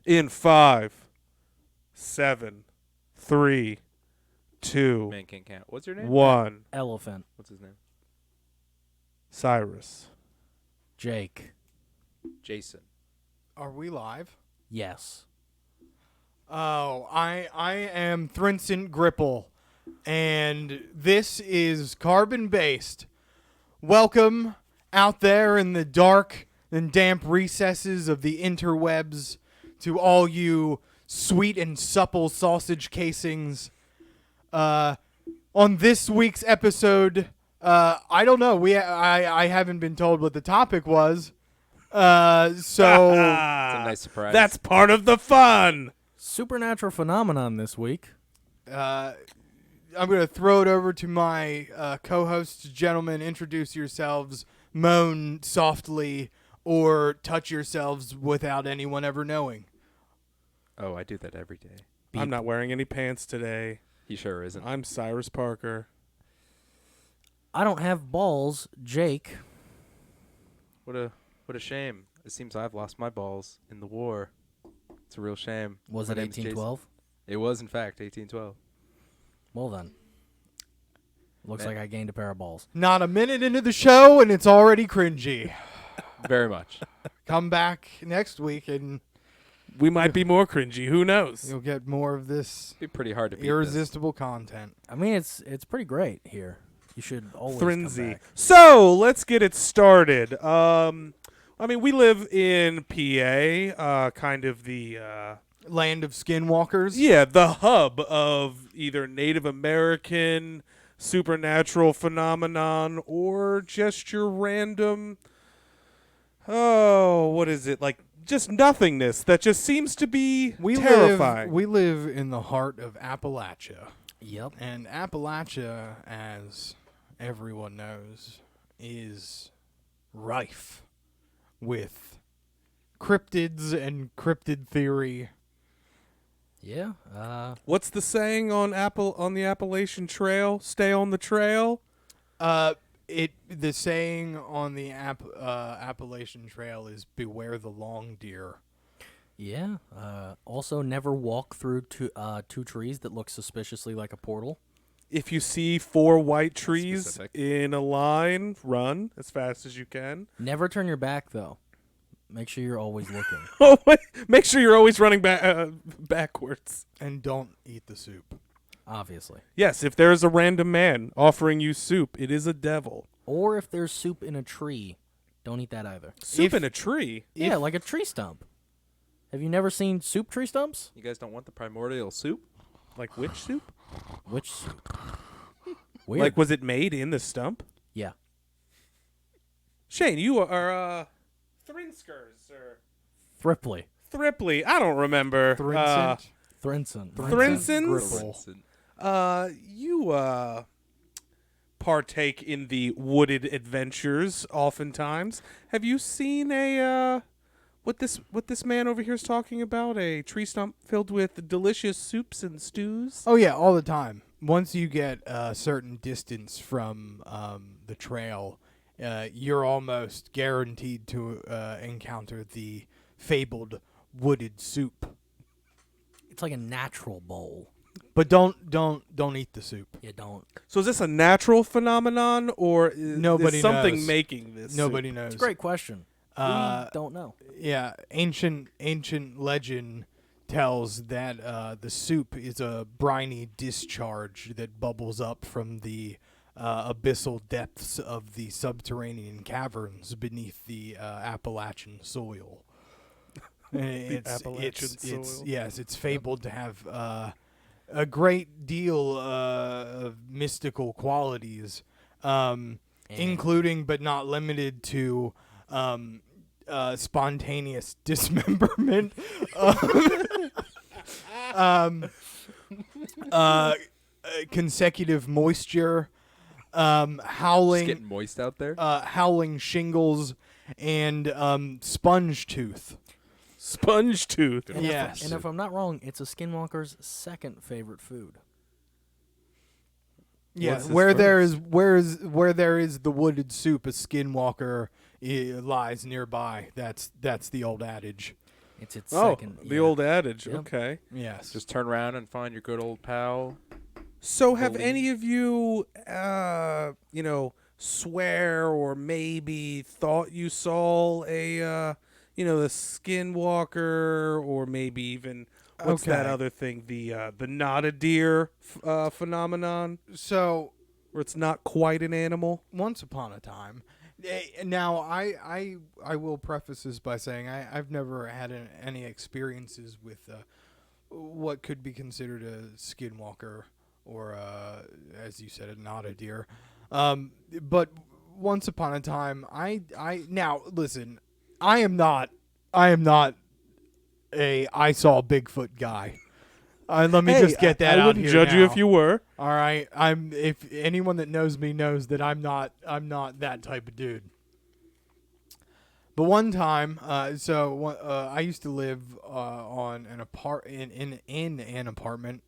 In 5, 7, 3, 2, Man can't count. What's your name? 1. Elephant. What's his name? Cyrus. Jake. Jason. Are we live? Yes. Oh, I am Thrincent Gripple, and this is Carbon Baesed. Welcome out there in the dark and damp recesses of the interwebs to all you sweet and supple sausage casings. On this week's episode, I don't know. I haven't been told what the topic was. So It's a nice surprise. That's part of the fun. Supernatural phenomenon this week. I'm going to throw it over to my co-hosts. Gentlemen, introduce yourselves, moan softly, or touch yourselves without anyone ever knowing. Oh, I do that every day. I'm not wearing any pants today. He sure isn't. I'm Cyrus Parker. I don't have balls, Jake. What a shame. It seems I've lost my balls in the war. It's a real shame. Was My it name's Jason. 1812? It was, in fact, 1812. Well then. Looks Man. like I gained a pair of balls. Not a minute into the show, and it's already cringy. Very much. Come back next week, and We might be more cringy. Who knows? you'll get more of this It'd be pretty hard to beat this. irresistible content. I mean, it's pretty great here. You should always come Thrinsy. back. So let's get it started. I mean, we live in PA, kind of the Land of Skinwalkers. the hub of either Native American supernatural phenomenon or just your random. Oh, what is it like? Just nothingness that just seems to be terrifying. We live in the heart of Appalachia. Yep. And Appalachia, as everyone knows, is rife with cryptids and cryptid theory. Yeah. What's the saying on the Appalachian Trail? Stay on the trail. The saying on the Appalachian Trail is "Beware the long deer." Yeah. Also, never walk through two trees that look suspiciously like a portal. If you see 4 white trees Specific. in a line, run as fast as you can. Never turn your back, though. Make sure you're always looking. Oh, wait. Make sure you're always running backwards. And don't eat the soup. Obviously. Yes, if there is a random man offering you soup, it is a devil. Or if there's soup in a tree, don't eat that either. Soup in a tree? Yeah, like a tree stump. Have you never seen soup tree stumps? You guys don't want the primordial soup? Like which soup? Which soup? Weird. Like, was it made in the stump? Yeah. Shane, you are, Thrinskers or Thripley. Thripley. I don't remember. Thrincent. Thrinson. Thrinsons? Gripple. You partake in the wooded adventures oftentimes. Have you seen what this man over here is talking about? A tree stump filled with delicious soups and stews? Oh yeah, all the time. Once you get a certain distance from the trail, you're almost guaranteed to encounter the fabled wooded soup. It's like a natural bowl. But don't eat the soup. You don't. So is this a natural phenomenon or Nobody is something knows. making this? Nobody soup? knows. It's a great question. We don't know. Yeah, ancient legend tells that the soup is a briny discharge that bubbles up from the abyssal depths of the subterranean caverns beneath the Appalachian soil. Appalachian soil. Yes, it's fabled to have a great deal of mystical qualities, including but not limited to spontaneous dismemberment, consecutive moisture, Just howling, getting moist out there? howling shingles, and sponge tooth. Sponge tooth. And Yes. and if I'm not wrong, it's a skinwalker's second favorite food. Yeah, What's his where there first? is where there is the wooded soup, a skinwalker lies nearby. That's the old adage. It's its Oh, second. the yeah. old adage. Yep. Okay. Yes. Just turn around and find your good old pal. So, have Bully. any of you, swear or maybe thought you saw the skinwalker, or maybe even what's that Okay. other thing, the not a deer phenomenon, So where it's not quite an animal? once upon a time. Now, I will preface this by saying I've never had any experiences with what could be considered a skinwalker or, as you said, not a deer. But once upon a time, now listen, I am not I saw Bigfoot guy. Let me just get that I out wouldn't here judge you now. if you were. All right, if anyone that knows me knows that I'm not that type of dude. But one time, I used to live on an in an apartment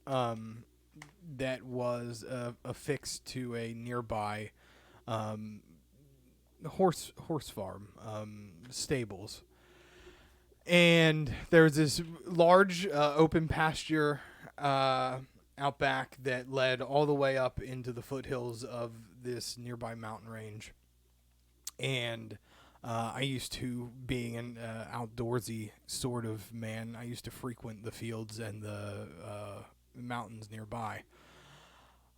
that was affixed to a nearby horse farm stables. And there's this large open pasture out back that led all the way up into the foothills of this nearby mountain range. And I used to, being an outdoorsy sort of man, I used to frequent the fields and the mountains nearby.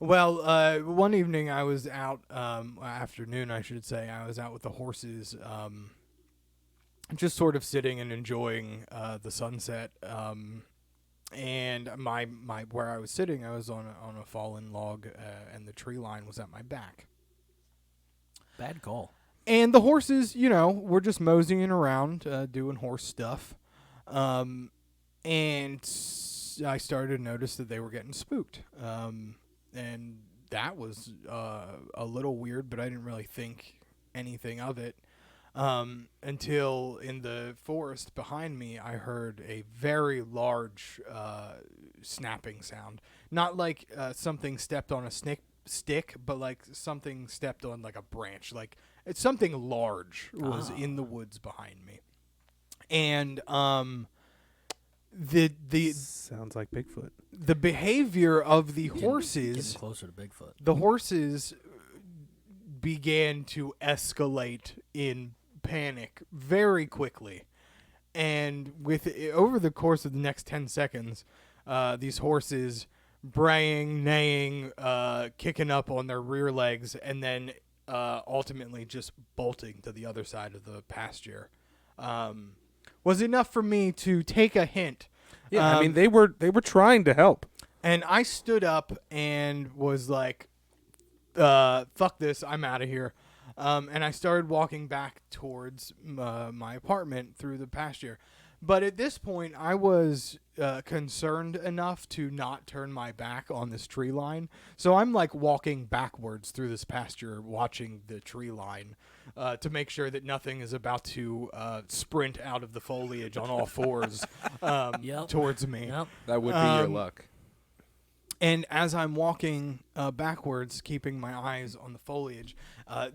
Well, one evening I was out, afternoon I should say, I was out with the horses, just sort of sitting and enjoying the sunset. And my where I was sitting, I was on a fallen log, and the tree line was at my back. Bad call. And the horses, were just moseying around, doing horse stuff. And I started to notice that they were getting spooked. And that was a little weird, but I didn't really think anything of it. Until in the forest behind me, I heard a very large snapping sound. Not like something stepped on a stick, but like something stepped on like a branch. Like it's something large was in the woods behind me. And the Sounds like Bigfoot. the behavior of the Getting horses, closer to Bigfoot. the horses began to escalate in panic very quickly. And over the course of the next 10 seconds, these horses braying, neighing, kicking up on their rear legs, and then ultimately just bolting to the other side of the pasture, was enough for me to take a hint. Yeah, I mean they were trying to help. And I stood up and was like, fuck this, I'm out of here. And I started walking back towards my apartment through the pasture. But at this point, I was concerned enough to not turn my back on this tree line. So I'm like walking backwards through this pasture, watching the tree line to make sure that nothing is about to sprint out of the foliage on all fours Yep. towards me. Yep. That would be your Um, luck. And as I'm walking backwards, keeping my eyes on the foliage,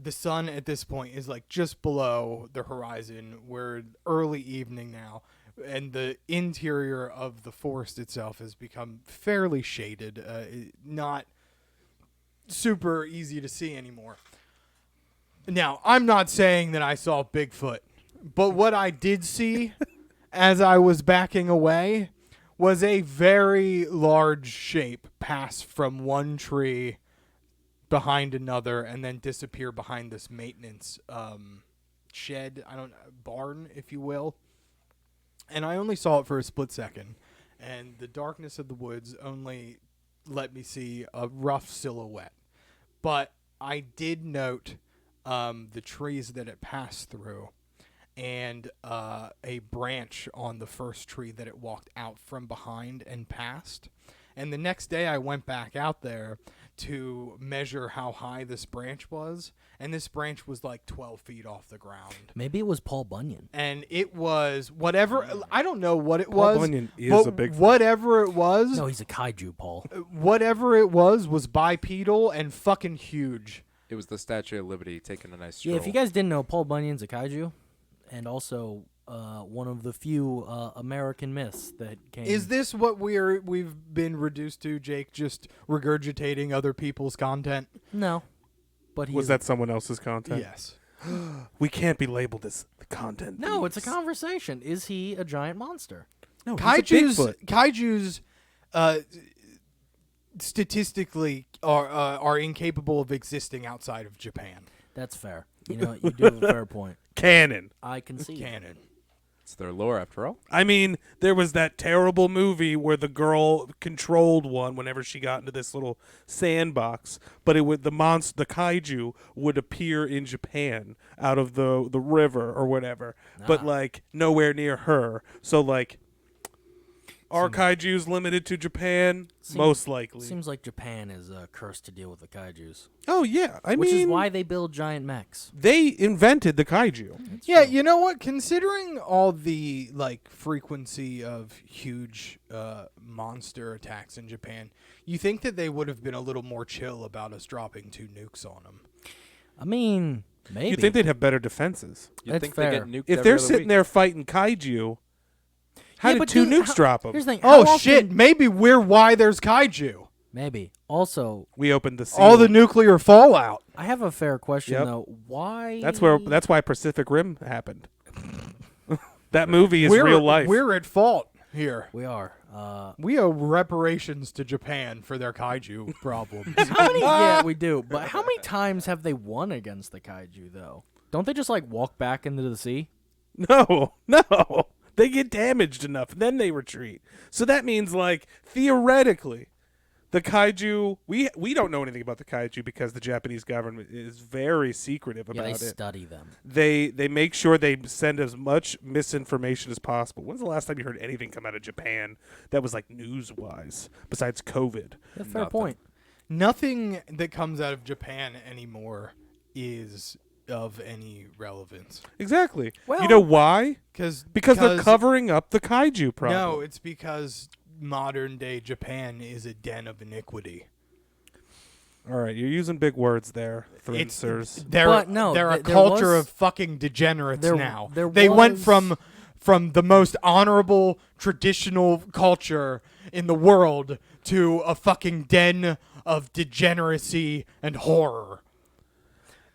the sun at this point is like just below the horizon. We're early evening now, and the interior of the forest itself has become fairly shaded, not super easy to see anymore. Now, I'm not saying that I saw Bigfoot, but what I did see as I was backing away was a very large shape pass from one tree behind another and then disappear behind this maintenance shed, barn, if you will. And I only saw it for a split second, and the darkness of the woods only let me see a rough silhouette. But I did note the trees that it passed through, and a branch on the first tree that it walked out from behind and past. And the next day I went back out there to measure how high this branch was, and this branch was like 12 feet off the ground. Maybe it was Paul Bunyan. And it was whatever, I don't know what it Paul was. Bunyan is but a Bigfoot. whatever it was, No, he's a kaiju, Paul. whatever it was bipedal and fucking huge. It was the Statue of Liberty taking a nice stroll. Yeah, if you guys didn't know, Paul Bunyan's a kaiju, and also one of the few American myths that came. Is this what we've been reduced to, Jake? Just regurgitating other people's content? No, but Was that someone else's content? Yes. We can't be labeled as the content. No, it's a thieves. conversation. Is he a giant monster? No, he's a Bigfoot. Kaiju's statistically are incapable of existing outside of Japan. That's fair. You know, you do have a fair point. Canon. I can see Canon. It's their lore after all. I mean, there was that terrible movie where the girl controlled one whenever she got into this little sandbox, but it would the kaiju would appear in Japan out of the river or whatever, but like nowhere near her. So like, are kaiju's limited to Japan? Most likely. Seems like Japan is cursed to deal with the kaijus. Oh yeah, Which is why they build giant mechs. they invented the kaiju. Yeah, you know what? Considering all the frequency of huge monster attacks in Japan, you think that they would have been a little more chill about us dropping 2 nukes on them? I mean, maybe. You'd think they'd have better defenses. You'd That's think fair. they get nuked If every they're other sitting week. there fighting kaiju, how Yeah, did but 2 dude, nukes drop them? Here's the thing. how Oh often- shit! Maybe we're why there's kaiju. Maybe. Also, We opened the seal. All the nuclear fallout. I have a fair question Yep. though. Why? That's why Pacific Rim happened. That movie is we're real life. We're at fault here. we are. We owe reparations to Japan for their kaiju problems. How many? Yeah, we do. But how many times have they won against the kaiju though? Don't they just walk back into the sea? No. They get damaged enough, then they retreat. So that means theoretically, the kaiju we don't know anything about the kaiju because the Japanese government is very secretive Yeah, about they it. study them. They make sure they send as much misinformation as possible. When's the last time you heard anything come out of Japan that was news-wise besides COVID? Yeah, fair Nothing. point. Nothing that comes out of Japan anymore is of any relevance. Exactly. Well- you know why? Because They're covering up the kaiju problem. No, it's because modern day Japan is a den of iniquity. All right, you're using big words there, It's Thrinsers. they're But no, they're a there culture was- of fucking degenerates there- now. there They went was- from the most honorable traditional culture in the world to a fucking den of degeneracy and horror.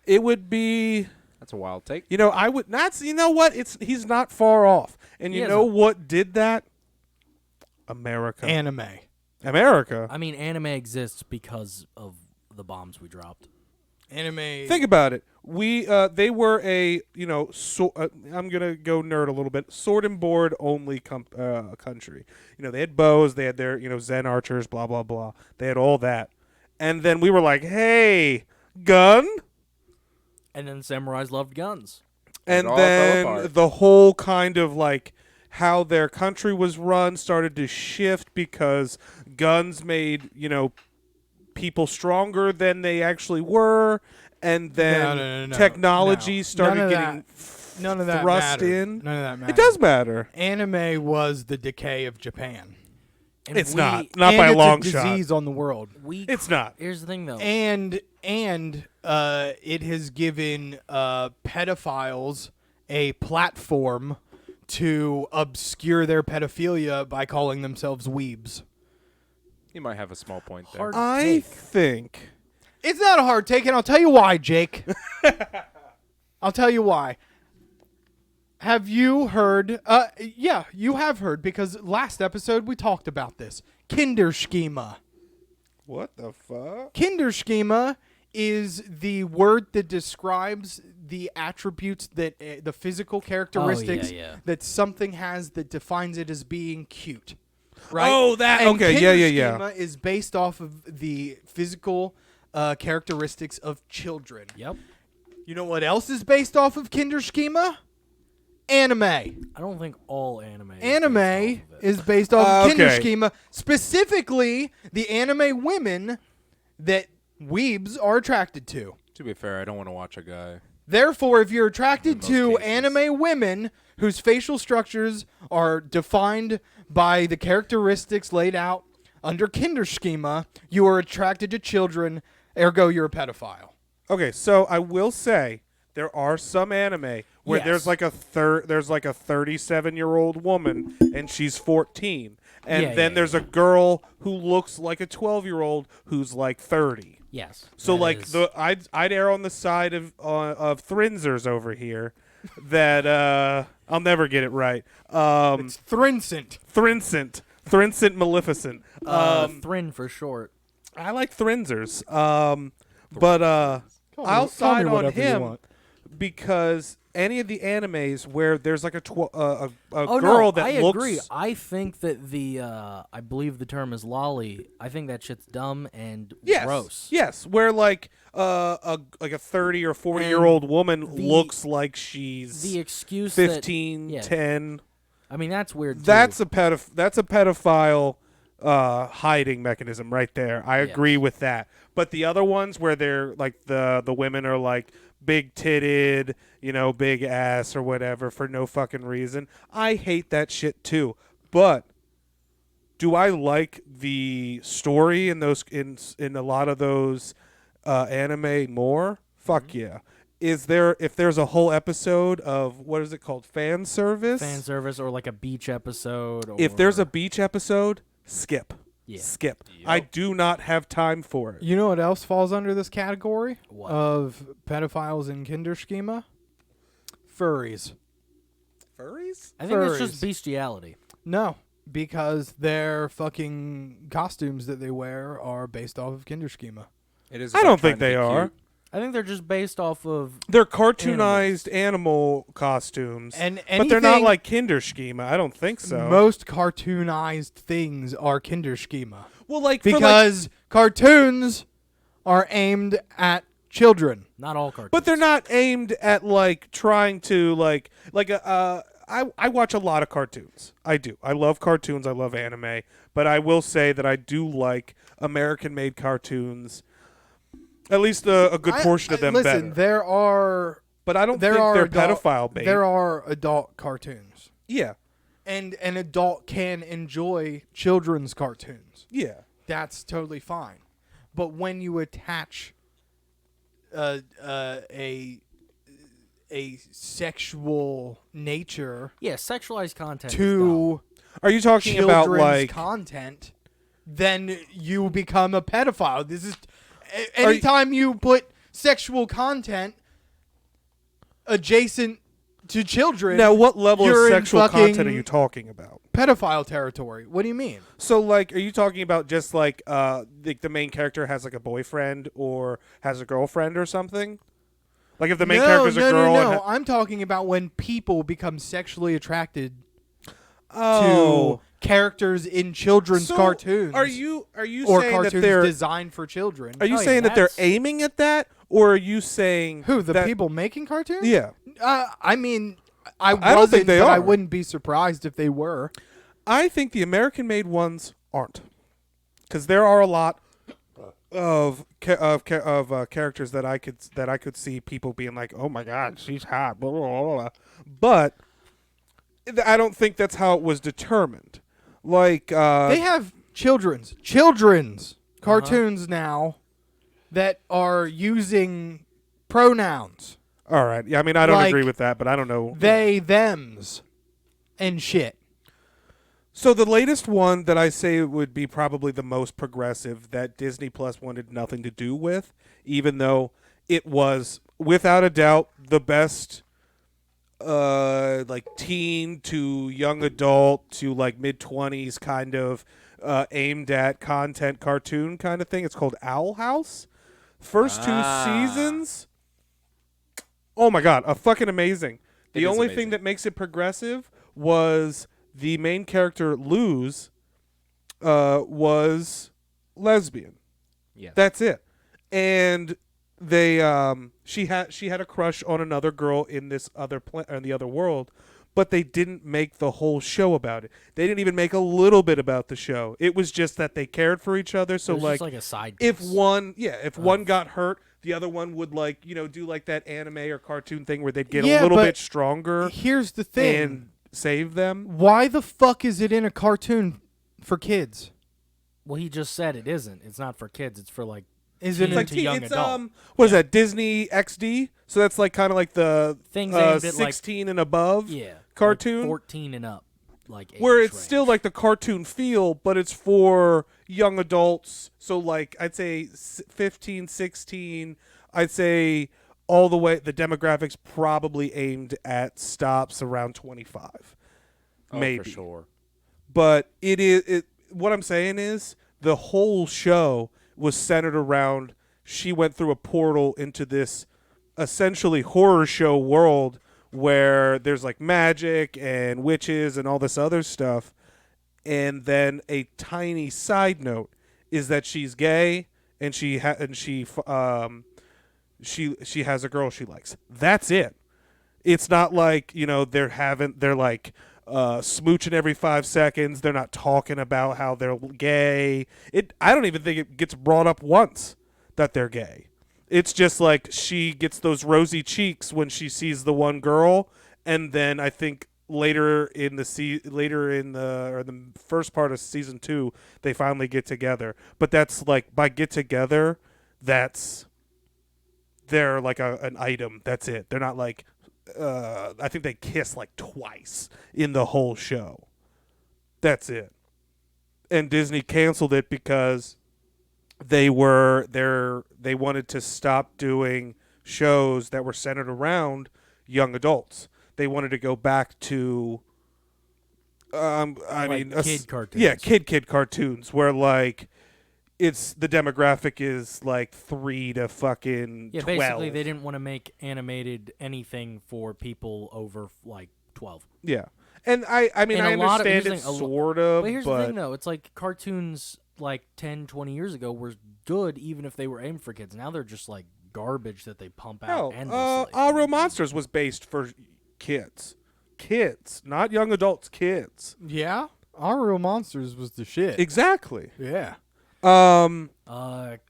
It would be, That's a wild take. I would not. You know what? He's not far off. And He you has know a- what did that? America. Anime. America. I mean, anime exists because of the bombs we dropped. Anime. Think about it. They were a, I'm gonna go nerd a little bit. Sword and board only country. They had bows. They had their, Zen archers. Blah blah blah. They had all that. And then we were like, hey, gun. And then samurais loved guns. And all fell then apart. the whole kind of how their country was run started to shift because guns made, people stronger than they actually were. And then No. technology No. started None of getting None of that thrust mattered. in. None of that mattered. It does matter. Anime was the decay of Japan. And It's we, not And by a it's long disease shot. on the world. We, It's not. Here's the thing, though. And it has given pedophiles a platform to obscure their pedophilia by calling themselves weebs. You might have a small point there. Hard I take. think It's not a hard take, and I'll tell you why, Jake. I'll tell you why. Have you heard? Yeah, you have heard, because last episode we talked about this. Kinderschema. what the fuck? Kinderschema is the word that describes the attributes that the physical characteristics yeah. that something has that defines it as being cute. Right? Oh, that- And okay, yeah. Kinderschema is based off of the physical characteristics of children. Yep. You know what else is based off of Kinderschema? Anime. I don't think all anime. Anime is based off of Okay. Kinderschema, specifically the anime women that weebs are attracted to. To be fair, I don't want to watch a guy. Therefore, if you're attracted In most to cases. anime women whose facial structures are defined by the characteristics laid out under Kinderschema, you are attracted to children, ergo you're a pedophile. Okay, so I will say there are some anime where Yes. there's like a 37-year-old woman and she's 14, and Yeah, then yeah, there's yeah. a girl who looks like a 12-year-old who's like 30. Yes. So that like is- I'd err on the side of Thrinzers over here. That I'll never get it right. It's Thrinsent. Thrinsent Maleficent. Thrin for short. I like Thrinzers. But I'll Call me side on whatever you him want. because any of the animes where there's like a Oh girl no, that I looks agree. I think that I believe the term is lolly. I think that shit's dumb and yes, gross. yes, where like a 30 or 40-year-old woman the- looks like she's The excuse 15, that, yeah, 10. I mean that's weird. That's too. a pedophile hiding mechanism right there. I agree with that. But the other ones where they're like the women are like big titted, big ass or whatever for no fucking reason. I hate that shit too. But do I like the story in those in a lot of those anime more? Fuck yeah. If there's a whole episode of what is it called, fan service or like a beach episode. Or, if there's a beach episode, skip. Yeah. Skip. I do not have time for it. You know what else falls under this category What? of pedophiles in Kinderschema? Furries. Furries? I think it's just furries. bestiality. No, because their fucking costumes that they wear are based off of Kinderschema. It is. I about don't trying think to they be are. cute. I think they're just based off of. They're cartoonized animal costumes. And but they're not anything- like Kinderschema. I don't think so. Most cartoonized things are Kinderschema well, like for, like, because cartoons are aimed at children. Not all cartoons. but they're not aimed at like trying to I watch a lot of cartoons. I do. I love cartoons. I love anime. But I will say that I do like American-made cartoons. At least a good portion of them listen, better. there are But I don't there think are they're adult, pedophile bait. There are adult cartoons, Yeah. and an adult can enjoy children's cartoons. Yeah. That's totally fine. But when you attach a sexual nature yeah, sexualized content. is dumb. to Are you talking about children's like content, then you become a pedophile. This is you- anytime you put sexual content adjacent to children. now what level of you're in sexual content are fucking you talking about? pedophile territory. What do you mean? So like are you talking about just like the main character has like a boyfriend or has a girlfriend or something? Like if the main character's a girl and No. I'm talking about when people become sexually attracted oh. to characters in children's So, cartoons. Are you or saying cartoons that they're designed for children? are you Oh, yeah, saying that they're that's- aiming at that or are you saying Who, the that, people making cartoons? Yeah. I mean, I don't think wasn't, they but I are. wouldn't be surprised if they were. I think the American-made ones aren't, because there are a lot of characters that I could see people being like, "Oh my God, she's hot," blah, blah, blah, blah. But I don't think that's how it was determined. Like They have children's cartoons now that are using pronouns. all right, yeah, I mean I don't like, agree with that, but I don't know. They, thems, and shit. So the latest one that I say would be probably the most progressive that Disney Plus wanted nothing to do with, even though it was without a doubt the best like teen to young adult to like mid-20s kind of aimed at content cartoon kind of thing. It's called Owl House. First two seasons. Oh my God, fucking amazing. The It is only amazing. thing that makes it progressive was the main character Luz was lesbian. Yes. That's it. And they she had a crush on another girl in this other in the other world, but they didn't make the whole show about it. They didn't even make a little bit about the show. It was just that they cared for each other. So It was just like a side. if piece. one got hurt, the other one would like, do like that anime or cartoon thing where they'd get Yeah, a little but bit stronger Here's the thing. and save them. Why the fuck is it in a cartoon for kids? Well, he just said it isn't. It's not for kids. It's for like Isn't It's like into young it's adult. what is that? Disney XD. So that's like kind of like the Things aimed at, 16 and above yeah, cartoon, like 14 and up, like where age it's range. still like the cartoon feel, but it's for young adults. So like I'd say 15, 16. I'd say all the way. The demographics probably aimed at stops around 25, maybe. For sure. But it is it. What I'm saying is the whole show was centered around she went through a portal into this essentially horror show world where there's like magic and witches and all this other stuff. And then a tiny side note is that she's gay and she has a girl she likes. That's it. It's not like, they're like smooching every 5 seconds. They're not talking about how they're gay. I don't even think it gets brought up once that they're gay. It's just like she gets those rosy cheeks when she sees the one girl, and then I think later in the first part of season 2 they finally get together. But that's like by get together, they're like an item. That's it. They're not like I think they kiss like twice in the whole show. That's it. And Disney canceled it because they wanted to stop doing shows that were centered around young adults. They wanted to go back to kid cartoons. Yeah, kid cartoons where like it's the demographic is like 3 to fucking 12. Basically they didn't want to make animated anything for people over like 12. Yeah. And I mean And I a lot of- understand here's it the thing, sort of, But here's but the thing though, it's like cartoons like 10, 20 years ago were good even if they were aimed for kids. Now they're just like garbage that they pump out hell, endlessly. Our Real Monsters was based for kids. Kids, not young adults, kids. Yeah, Our Real Monsters was the shit. Exactly. Yeah.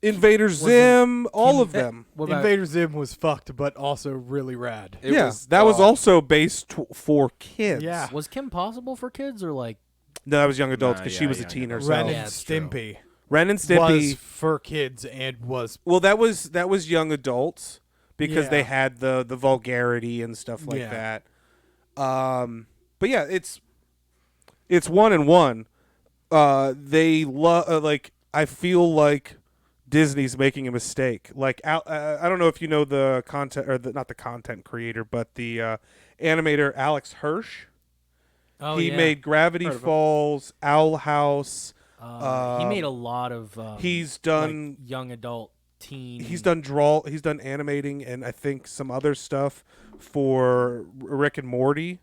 Invader Zim, all of them. What about Invader Zim was fucked, but also really rad. That was also based for kids. Yeah. was Kim Possible for kids or like No, that was young adults because she yeah, was a young teen adults. herself. Ren Yeah, and it's true. Stimpy Ren and was Stimpy. for kids and was Well, that was young adults because they Yeah. had the vulgarity and stuff like Yeah. that. But yeah, it's 1 and 1. They love like I feel like Disney's making a mistake. Like I don't know if you know the content or not the content creator, but the animator Alex Hirsch. He made Gravity Heard of him. Falls, Owl House. he made a lot of He's done like, young adult teen. He's done animating and I think some other stuff for Rick and Morty.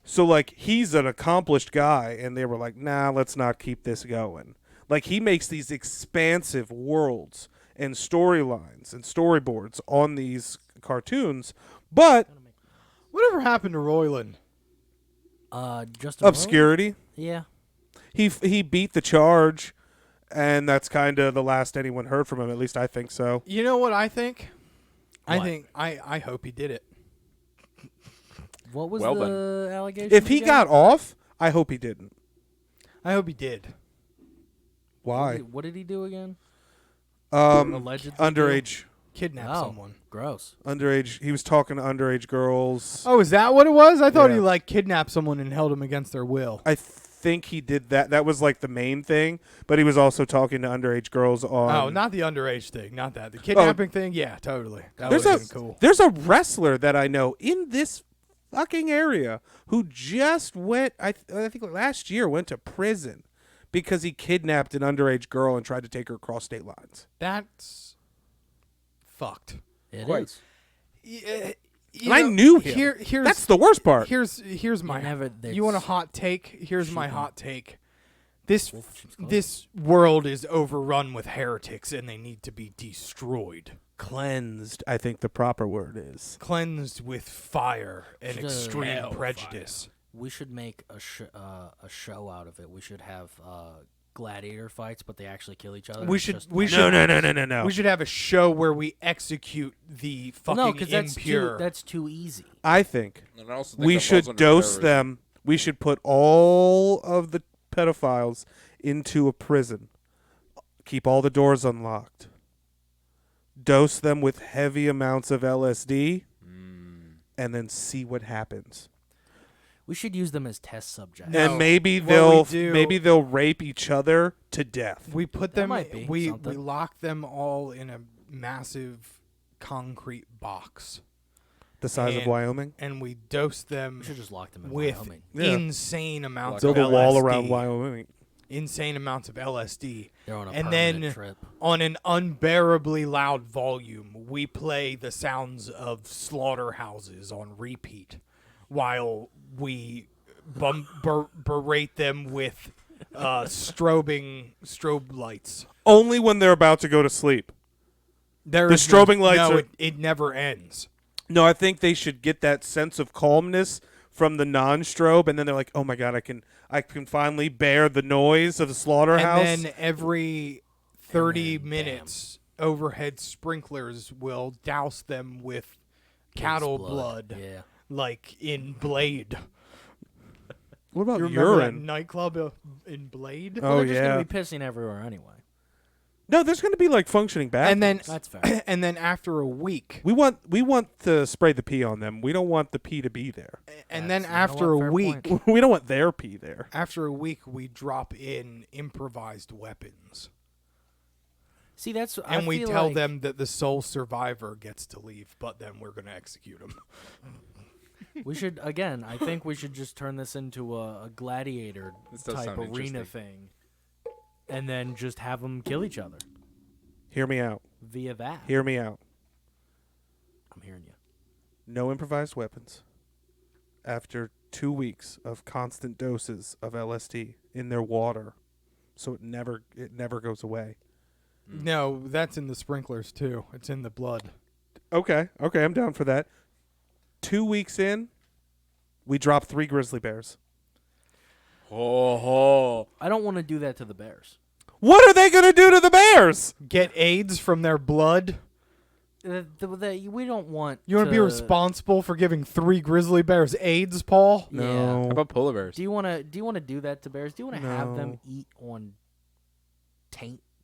So like he's an accomplished guy and they were like, "Nah, let's not keep this going." Like he makes these expansive worlds and storylines and storyboards on these cartoons, but whatever happened to Roiland? just obscurity. Yeah. He beat the charge and that's kind of the last anyone heard from him, at least I think so. You know what I think? What? I hope he did it. What was Well the allegation? If he again? got off, I hope he didn't. I hope he did. Why? What did he do again? Um Allegedly underage Kidnap Oh, someone. gross. underage. He was talking to underage girls. Oh, is that what it was? I thought Yeah. he like kidnapped someone and held him against their will. I think he did that. That was like the main thing, but he was also talking to underage girls on. Oh, not the underage thing, not that. The kidnapping thing, yeah, totally. That There's would a have been cool. there's a wrestler that I know in this fucking area who just went. I think last year went to prison because he kidnapped an underage girl and tried to take her across state lines. That's fucked. It Quite. is. And I knew him. Here's That's the worst part. Here's my. never- You want a that's hot take? Here's my hot take. This Wolf Sheep's Clothing. this world is overrun with heretics and they need to be destroyed, Cleansed, I think the proper word is. cleansed with fire and Should, extreme hellfire. prejudice. We should make a show out of it. We should have gladiator fights, but they actually kill each other. We It's should just- we should No. we should have a show where we execute the Well, fucking no, because impure. that's too easy. I think And I also think we that should falls under dose terrorism. them. We should put all of the pedophiles into a prison. Keep all the doors unlocked. dose them with heavy amounts of LSD, and then see what happens. We should use them as test subjects. No. And maybe What we do- they'll rape each other to death. We put That them. might be We something. lock them all in a massive concrete box, The size of and- Wyoming. and we dose them We should just lock them in with Wyoming. Yeah. insane amounts Build of a wall LSD. around Wyoming. Insane amounts of LSD. They're on a And permanent then trip. on an unbearably loud volume, we play the sounds of slaughterhouses on repeat while we berate them with strobe lights. Only when they're about to go to sleep. There The is strobing lights no, are- it never ends. No, I think they should get that sense of calmness from the non-strobe, and then they're like, "Oh my god, I can finally bear the noise of the slaughterhouse." And then every 30 And then, minutes, overhead sprinklers will douse them with cattle Pig's blood, Yeah. like in Blade. what about You remember that urine? nightclub in Blade? Oh Well, they're just yeah. gonna be pissing everywhere anyway. No, there's going to be like functioning bathrooms. And then, That's fair. and then after a week, we want to spray the pee on them. We don't want the pee to be there. and That's- then you know after what? a Fair week, point. We don't want their pee there. after a week, we drop in improvised weapons, See, that's and I we feel tell like- them that the sole survivor gets to leave, but then we're going to execute him. we should again. I think we should just turn this into a gladiator This does type sound arena interesting. thing, and then just have them kill each other Hear me out. via that. Hear me out. I'm hearing you. No improvised weapons. After 2 weeks of constant doses of LSD in their water, so it never goes away. No, that's in the sprinklers too. It's in the blood. Okay, I'm down for that. 2 weeks in, we drop 3 grizzly bears. Oh, I don't want to do that to the bears. What are they gonna do to the bears? Get AIDS from their blood. We don't want. You want to be responsible for giving 3 grizzly bears AIDS, Paul? Yeah. No. how about polar bears? Do you want to? Do you want to do that to bears? Do you want to have them No. eat on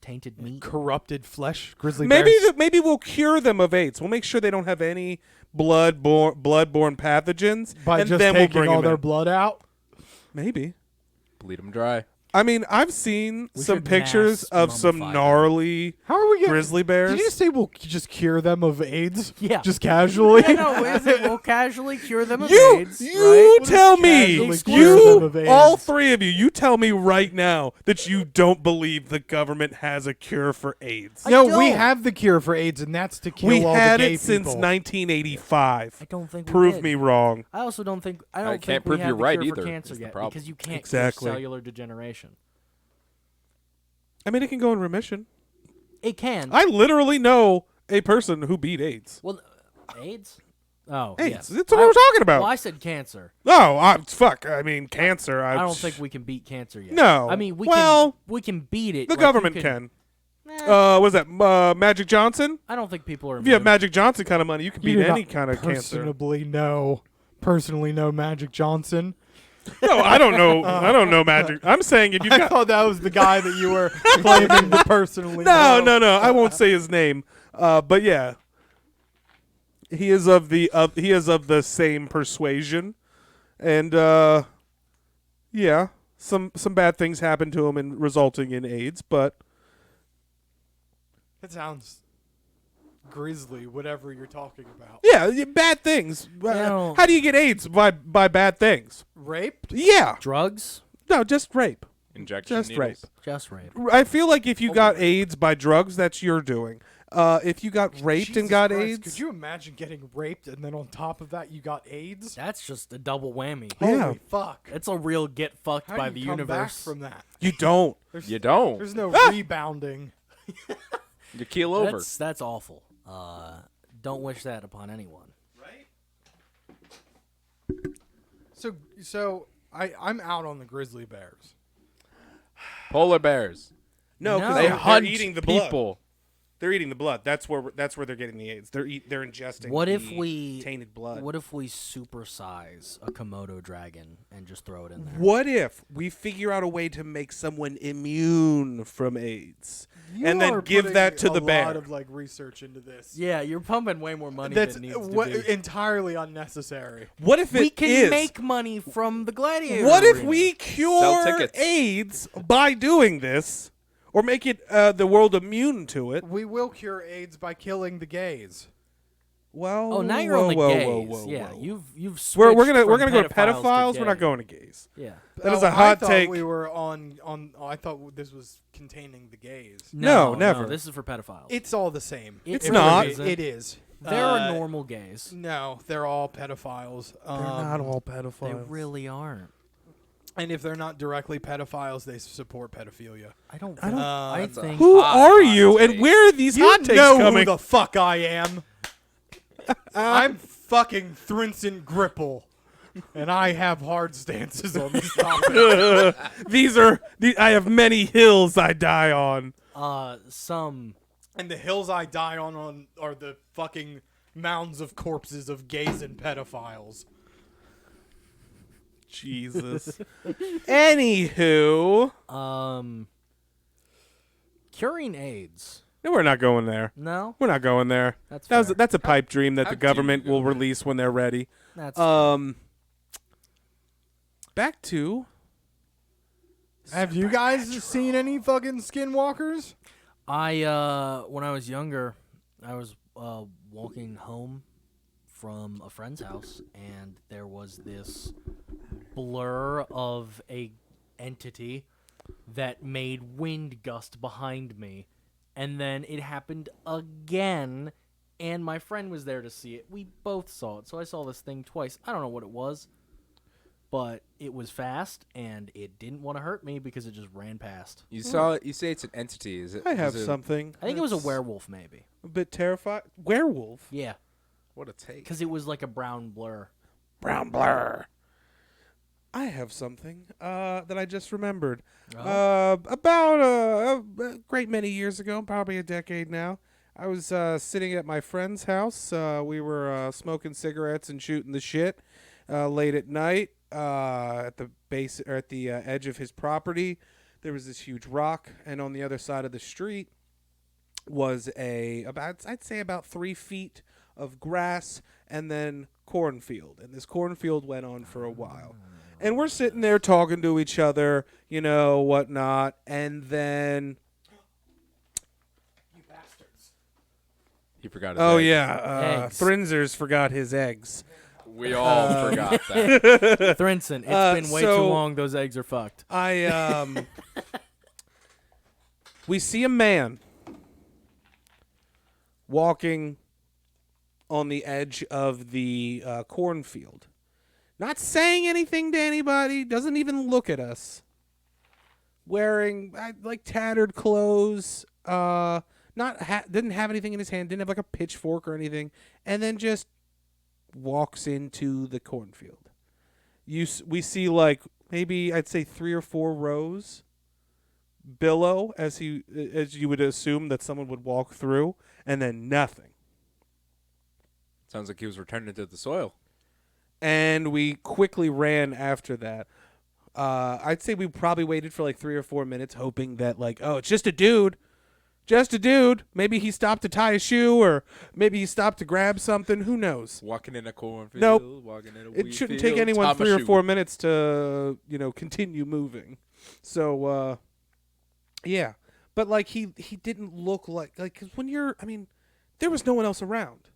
tainted meat? Corrupted flesh, grizzly Maybe bears. maybe we'll cure them of AIDS. We'll make sure they don't have any bloodborne pathogens, By and just then we'll taking bring all them their in. blood out. Maybe. Bleed them dry. I mean, I've seen We some should pictures mass of some mummify them. gnarly How are we getting grizzly bears. Did you say we'll just cure them of AIDS? Yeah. Just casually? Yeah, no, is it we'll casually cure them of You AIDS, you right? tell casually me, cure them of you AIDS? all 3 of you, you tell me right now that you don't believe the government has a cure for AIDS. No, we don't. have the cure for AIDS, and that's to kill We all had the gay it since people. 1985. I don't think we Prove did. me wrong. I also don't think I don't can't think prove we have you're the right cure for either, cancer is the yet problem. because you can't Exactly. cure cellular degeneration. I mean, it can go in remission. It can. I literally know a person who beat AIDS. Well, AIDS. Oh, AIDS. yes. That's what we're talking about. Well, I said cancer. No, fuck. I mean, cancer. I don't think we can beat cancer yet. No. I mean, Well, we can beat it. the like, you government can. Nah, Was that Magic Johnson? I don't think people are. If you have immune. Magic Johnson kind of money, you can You beat do any not kind of cancer. personally know Magic Johnson. No, I don't know. I don't know Magic. I'm saying if you I got thought that was the guy that you were claiming to personally no, know. no. I won't say his name. But yeah, he is of the same persuasion, and yeah, some bad things happen to him and resulting in AIDS. But That sounds grisly, whatever you're talking about. yeah, bad things. No. How do you get AIDS by bad things? Raped? Yeah, drugs, no, just rape. Injection Just needles. rape. just rape. I feel like if you got AIDS by drugs, that's your doing. If you got raped Jesus and got Christ, AIDS, Could you imagine getting raped and then on top of that you got AIDS? That's just a double whammy. Yeah. Holy fuck. It's a real get fucked How by do the you come back universe. from that? you don't. You don't. There's no Ah! rebounding. You keel over. That's awful. Don't wish that upon anyone. So I'm out on the grizzly bears. Polar bears. No, because No. They they're hunt eating the blood. people. They're eating the blood. That's where they're getting the AIDS. They're ingesting. What if the we tainted blood? What if we supersize a Komodo dragon and just throw it in there? What if we figure out a way to make someone immune from AIDS? and then give that to the bear. A lot of like research into this. Yeah, you're pumping way more money That's than it needs to be. entirely unnecessary. What if We it can is? make money from the gladiator. What if arena. we Sell cure tickets. AIDS by doing this, or make it the world immune to it? We will cure AIDS by killing the gays. Well, Oh, now you're on the gays. Yeah, you've We're switched gonna from go to pedophiles. pedophiles. To We're not gay. going to gays. Yeah. That is Oh, a hot I thought take. We were on. I thought this was containing the gays. No, never. This is for pedophiles. It's all the same. It's It not. Is. It is. There are normal gays. No, they're all pedophiles. They're not all pedophiles. They really aren't. And if they're not directly pedophiles, they support pedophilia. I don't. I don't- I That's a think. Who Hot, are hot you, and take. where are these You hot takes know coming? who the fuck I am. I'm fucking Thrinson Gripple, and I have hard stances on this topic. I have many hills I die on. Some. And the hills I die on are the fucking mounds of corpses of gays and pedophiles. Jesus. Anywho, Curing AIDS. no, we're not going there. No, We're not going there. that's fair. That's a pipe dream that how the do you government go will there? release when they're ready. That's Back to Have you guys seen any fucking skinwalkers? when I was younger, I was walking home from a friend's house, and there was this blur of a entity that made wind gust behind me, and then it happened again, and my friend was there to see it. We both saw it, so I saw this thing twice. I don't know what it was, but it was fast, and it didn't want to hurt me because it just ran past. You saw it. You say it's an entity. Is it? I have is it- something. I think it was a that's werewolf, maybe. A bit terrified. Werewolf. Yeah, What a take. because it was like a brown blur. Brown blur. I have something that I just remembered. Oh. About a great many years ago, probably a decade now, I was sitting at my friend's house. We were smoking cigarettes and shooting the shit late at night at the base or at the edge of his property. There was this huge rock, and on the other side of the street was I'd say about 3 feet of grass and then cornfield. And this cornfield went on for a while. And we're sitting there talking to each other, whatnot. And then, He forgot. His oh egg. yeah, Eggs. Thrinzers forgot his eggs. We all forgot that. Thrinson, it's been way too so- long. Those eggs are fucked. We see a man walking on the edge of the cornfield, not saying anything to anybody, doesn't even look at us, wearing like tattered clothes, didn't have anything in his hand, didn't have like a pitchfork or anything, and then just walks into the cornfield. We see like maybe I'd say 3 or 4 rows below as you would assume that someone would walk through, and then nothing. Sounds like he was returning to the soil. And we quickly ran after that. I'd say we probably waited for like 3 or 4 minutes, hoping that it's just a dude. Just a dude. Maybe he stopped to tie a shoe, or maybe he stopped to grab something. Who knows? Walking in a cornfield. Nope. Walking in a It wheat shouldn't field, take anyone Tom a 3 or shoe. 4 minutes to, continue moving. So, yeah. But he didn't look like 'cause when there was no one else around.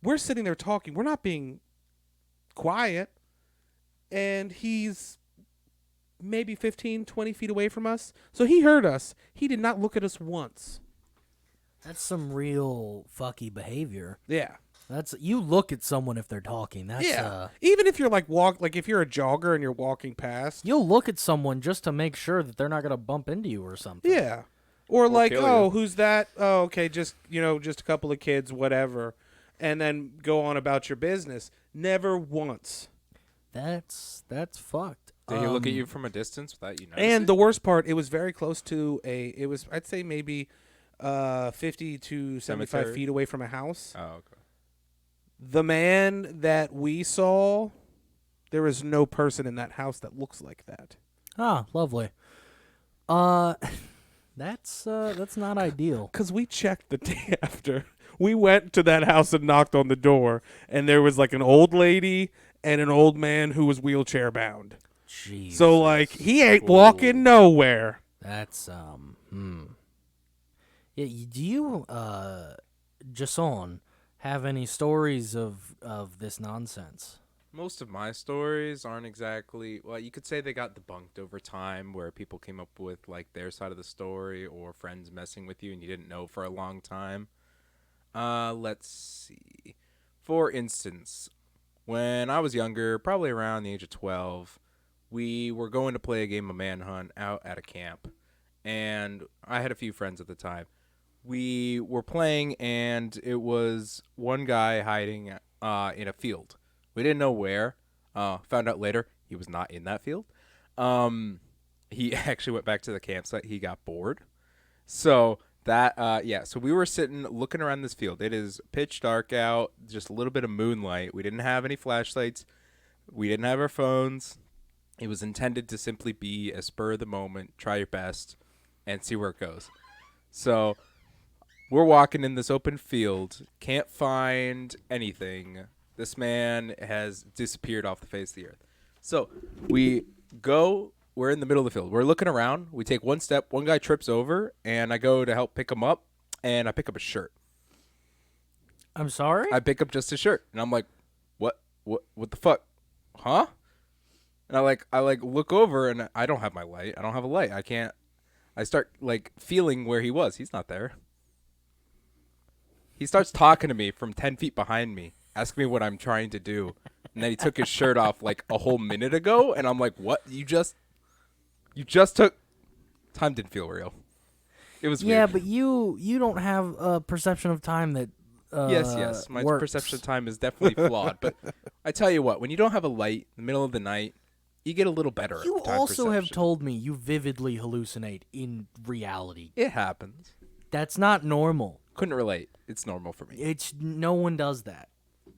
We're sitting there talking. We're not being quiet. And he's maybe 15, 20 feet away from us. So he heard us. He did not look at us once. That's some real fucky behavior. Yeah. You look at someone if they're talking. That's Yeah. Even if you're if you're a jogger and you're walking past. you'll look at someone just to make sure that they're not gonna bump into you or something. Yeah. Or kill oh, you. who's that? Oh, okay, just a couple of kids, whatever. And then go on about your business. Never once. That's fucked. Did he look at you from a distance without you noticing? And the worst part, it was very close to I'd say maybe 50 to 75 Cemetery? feet away from a house. Oh, okay. The man that we saw, there is no person in that house that looks like that. Ah, lovely. That's not ideal. Because we checked the day after. We went to that house and knocked on the door, and there was like an old lady and an old man who was wheelchair bound. Jesus. So like he ain't walking nowhere. That's Yeah, do you Jason, have any stories of this nonsense? Most of my stories aren't exactly, well, you could say they got debunked over time, where people came up with like their side of the story, or friends messing with you and you didn't know for a long time. Let's see. For instance, when I was younger, probably around the age of 12, we were going to play a game of Manhunt out at a camp, and I had a few friends at the time. We were playing, and it was one guy hiding in a field. We didn't know where. Found out later he was not in that field. He actually went back to the campsite. He got bored. So so we were sitting looking around this field. It is pitch dark out, just a little bit of moonlight. We didn't have any flashlights. We didn't have our phones. It was intended to simply be a spur of the moment, try your best, and see where it goes. So we're walking in this open field, can't find anything. This man has disappeared off the face of the earth. So we're in the middle of the field. We're looking around. We take one step. One guy trips over, and I go to help pick him up, and I pick up a shirt. I'm sorry? I pick up just a shirt, and I'm like, what the fuck? Huh? And I look over, and I don't have my light. I don't have a light. I start like feeling where he was. He's not there. He starts talking to me from 10 feet behind me, asking me what I'm trying to do. And then he took his shirt off like a whole minute ago. And I'm like, what? You just took... Time didn't feel real. It was weird. Yeah, but you don't have a perception of time that Yes. My works. perception of time is definitely flawed. But I tell you what, when you don't have a light in the middle of the night, you get a little better You at time also have perception. told me you vividly hallucinate in reality. It happens. That's not normal. Couldn't relate. It's normal for me. No one does that.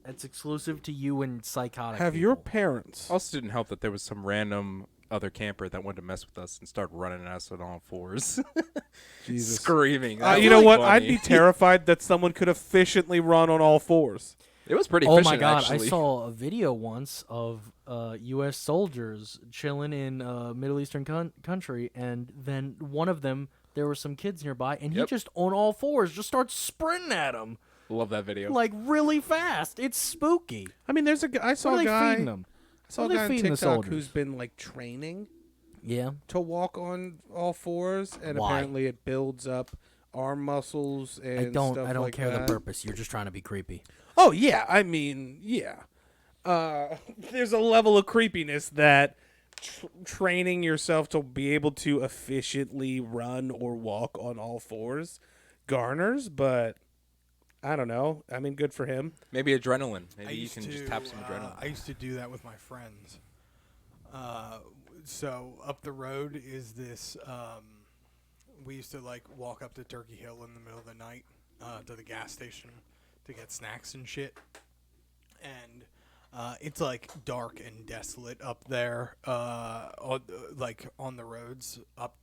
That's exclusive to you and psychotic Have people. your parents? Also didn't help that there was some random other camper that wanted to mess with us and start running at us on all fours. Jesus. Screaming. You That know was what? funny. I'd be terrified that someone could efficiently run on all fours. It was pretty Oh efficient, my god, actually. I saw a video once of U.S. soldiers chilling in a Middle Eastern country, and then one of them, there were some kids nearby, and he Yep. just on all fours just starts sprinting at them Love that video. like really fast. It's spooky. I mean, there's a guy. I saw What are a they guy. feeding them? I saw a What are they guy on feeding the TikTok soldiers? who's been like training Yeah. to walk on all fours, and Why? apparently it builds up arm muscles and I don't stuff don't like care that. the purpose. You're just trying to be creepy. Oh yeah, I mean yeah. There's a level of creepiness that training yourself to be able to efficiently run or walk on all fours garners, but I don't know. I mean, good for him. Maybe adrenaline. I Maybe you used can to, just tap some adrenaline. I used to do that with my friends. So up the road is this. We used to like walk up to Turkey Hill in the middle of the night to the gas station to get snacks and shit. And it's like dark and desolate up there, on the roads up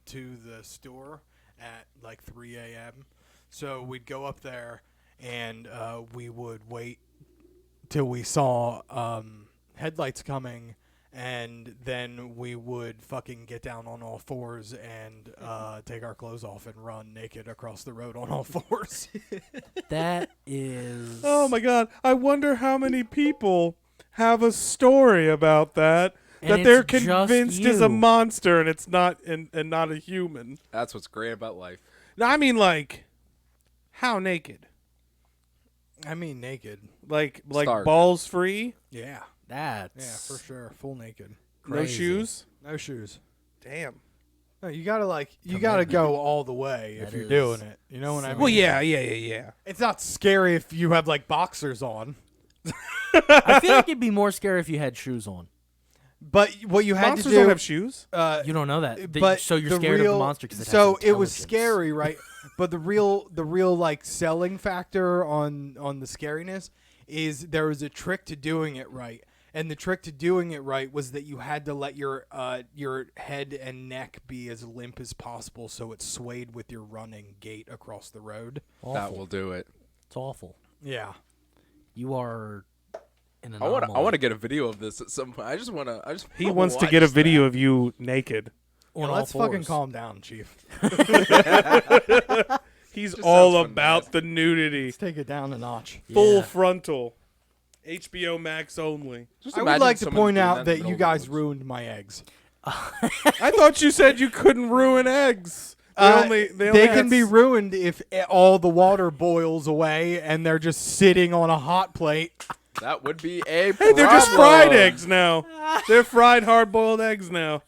to the store at like 3 a.m. So we'd go up there and we would wait till we saw headlights coming, and then we would fucking get down on all fours and take our clothes off and run naked across the road on all fours. That is. Oh my god! I wonder how many people have a story about that. And That they're it's just convinced is a you. monster and it's not and not a human. That's what's great about life. No, I mean like how naked? I mean, naked. Like Stark. balls free, Yeah. That's Yeah, for sure. Full naked. no Crazy. shoes. No shoes. Damn. No, you gotta go all the way if That you're is doing it. You know what I mean? Well, yeah. It's not scary if you have like boxers on, I feel like it'd be more scary if you had shoes on. but what you had Monsters to do. don't have shoes. You don't know that. But So you're the scared real, of the monster because it so has it was intelligence. scary, right? But the real like selling factor on the scariness is there was a trick to doing it right, And the trick to doing it right was that you had to let your head and neck be as limp as possible so it swayed with your running gait across the road. Awful. That will do it. It's awful. Yeah. You are an I want anomaly. to get a video of this at some point. I just want to. He wants to get a video of you naked. On Yeah, all let's fucking fours. calm down, Chief. He's Just all sounds about the nudity. Let's take it down a notch. Full Yeah. frontal. HBO Max only. Just I would imagine like to someone point doing out in the that middle you of the guys woods. ruined my eggs. I thought you said you couldn't ruin eggs. They They have can be s- ruined if all the water boils away and they're just sitting on a hot plate. That would be a. Hey, they're just fried problem. eggs now. They're fried hard-boiled eggs now.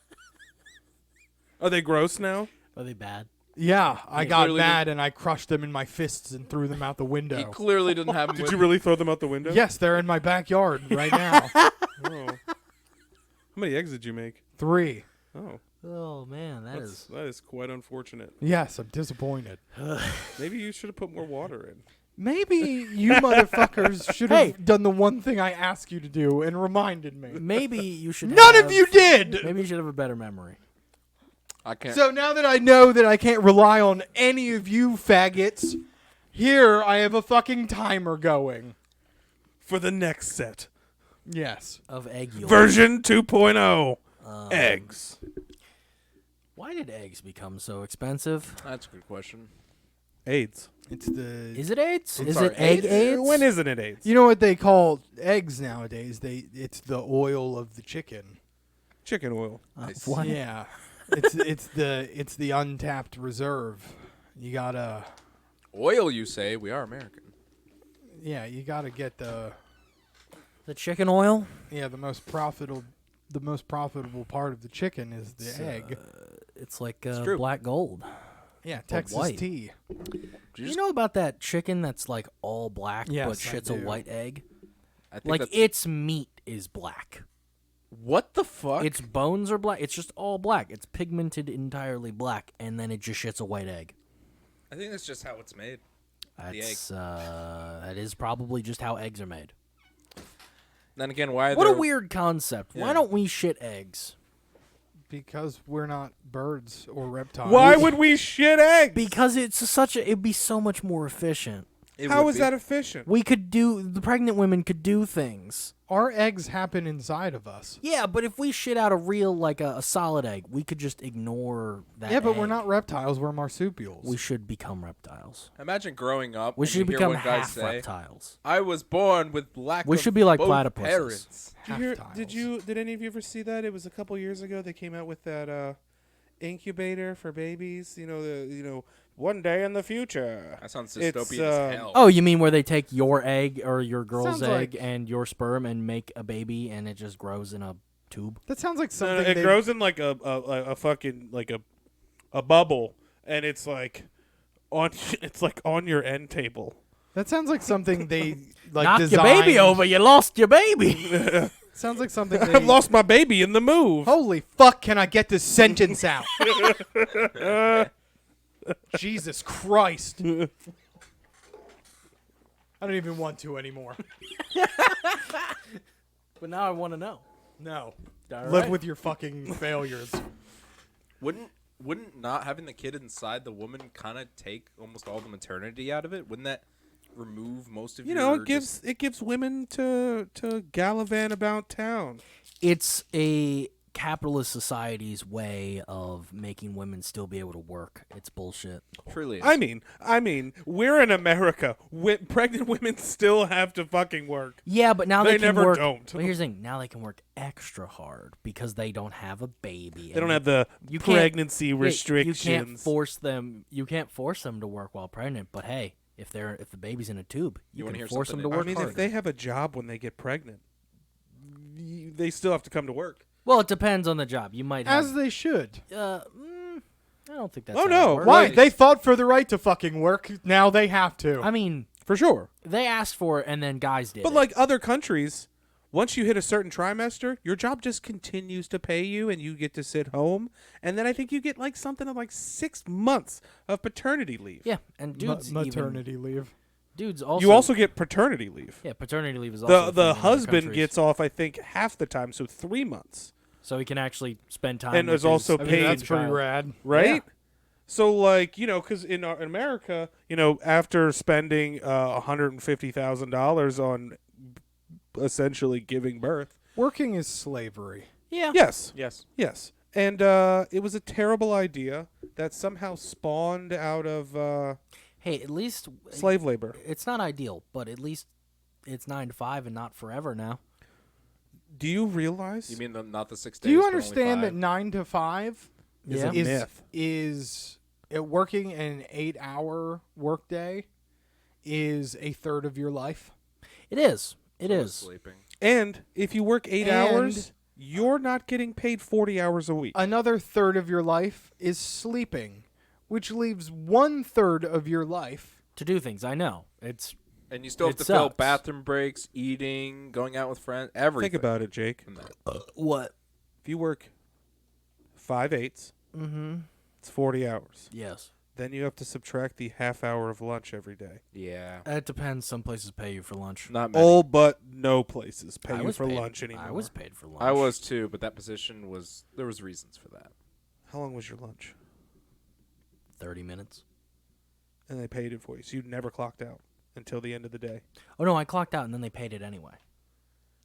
Are they gross now? Are they bad? Yeah, I got Clearly mad and I crushed them in my fists and threw them out the He window. clearly didn't have. Did you really throw them out the window? Yes, they're in my backyard right now. Oh. How many eggs did you make? 3. Oh, Oh man, that is. that is quite unfortunate. Yes, I'm disappointed. Maybe you should have put more water in. Maybe you motherfuckers should have done the one thing I asked you to do and reminded me. Maybe you should. None of have- you did! Maybe you should have a better memory. I can't. So now that I know that I can't rely on any of you faggots, here I have a fucking timer going. For the next set. Yes. Of egg yolk. Version 2.0. Eggs. Why did eggs become so expensive? That's a good question. AIDS. It's the Is it AIDS? Is sorry, it egg AIDS? When isn't it AIDS? You know what they call eggs nowadays? It's the oil of the chicken. Chicken oil. Nice. What? Yeah. it's the untapped reserve. You gotta Oil, you say? We are American. you gotta get the chicken oil? the most profitable part of the chicken is the egg. It's like true. black gold. Yeah, Texas white. tea. You know about that chicken that's like all black Yes, but I shits a do. white egg? I think Like that's, its meat is black. what the fuck? Its bones are black. It's just all black. It's pigmented entirely black, and then it just shits a white egg. I think that's just how it's made. That's that is probably just how eggs are made. Then again, why? What a there- weird concept. Why Yeah. don't we shit eggs? Because we're not birds or reptiles. Why would we shit eggs? Because it'd be so much more efficient. It How would is be. that efficient? The pregnant women could do things. our eggs happen inside of us? Yeah, but if we shit out a real, like a solid egg, we could just ignore that. Yeah, but we're egg. not reptiles. We're marsupials. We should become reptiles. Imagine growing up. We and should you hear become one guy half say, reptiles. "I was born with lack We of should be like both platypuses. parents." Did any of you ever see that? It was a couple years ago. They came out with that incubator for babies. One day in the future. That sounds It's, dystopian as hell. Oh, you mean where they take your egg or your girl's Sounds egg like- and your sperm and make a baby and it just grows in a tube? That sounds like No, something. it they- grows in like a fucking like a bubble, and it's like on your end table. That sounds like something they like. Knock your designed. baby over, you lost your baby. Sounds like something. They, I've lost my baby in the move. Holy fuck! Can I get this sentence out? Jesus Christ! I don't even want to anymore. But now I want to know. No. All Live right. with your fucking failures. Wouldn't not having the kid inside the woman kind of take almost all the maternity out of it? Wouldn't that remove most of your It gives women to gallivant about town. It's a capitalist society's way of making women still be able to work. It's bullshit. truly? I mean, we're in America. Pregnant women still have to fucking work. Yeah, but now They they can never work. don't. But here's the thing: now they can work extra hard because they don't have a baby. They don't have the you can't- pregnancy restrictions. You can't force them. You can't force them to work while pregnant. But hey, if the baby's in a tube, you wanna can hear force them something to I work mean, harder. if they have a job when they get pregnant, they still have to come to work. Well, it depends on the job. You might have. As they should. I don't think that's. Oh, how no. it works. Why? Right. They fought for the right to fucking work. Now they have to. I mean, For sure. they asked for it, and then guys did. But it. like other countries, once you hit a certain trimester, your job just continues to pay you and you get to sit home. And then I think you get like something like 6 months of paternity leave. yeah, and dudes even maternity leave. dudes also. You also get paternity leave. yeah, paternity leave is also a thing The in other husband countries. gets off, I think, half the time, so 3 months, so he can actually spend time. And with there's also his I mean, paid that's pretty child. rad. right? So, like, because in America, after spending $150,000 on essentially giving birth, Working is slavery. Yeah. yes, Yes. yes, and it was a terrible idea that somehow spawned out of Hey, at least slave labor. it's not ideal, but at least it's 9 to 5 and not forever now. Do you realize? You mean not the 6 days? Do you but only understand that 5? 9 to 5 Is Yeah. a is myth. working an 8-hour workday is a third of your life? It is. It So is is. sleeping. And if you work 8 And- hours, you're not getting paid 40 hours a week. Another third of your life is sleeping, which leaves 1/3 of your life. To do things, I know. It's And you still have It to fill sucks. bathroom breaks, eating, going out with friends, everything. Think about it, Jake. from that. what? If you work 5/8, Mm-hmm. it's 40 hours. Yes. Then you have to subtract the half hour of lunch every day. Yeah. It depends. Some places pay you for lunch. Not many. All but no places pay I you was for paid- lunch anymore. I was paid for lunch. I was too, but that position there was reasons for that. How long was your lunch? 30 minutes. And they paid it for you, so you never clocked out until the end of the day. Oh no, I clocked out and then they paid it anyway.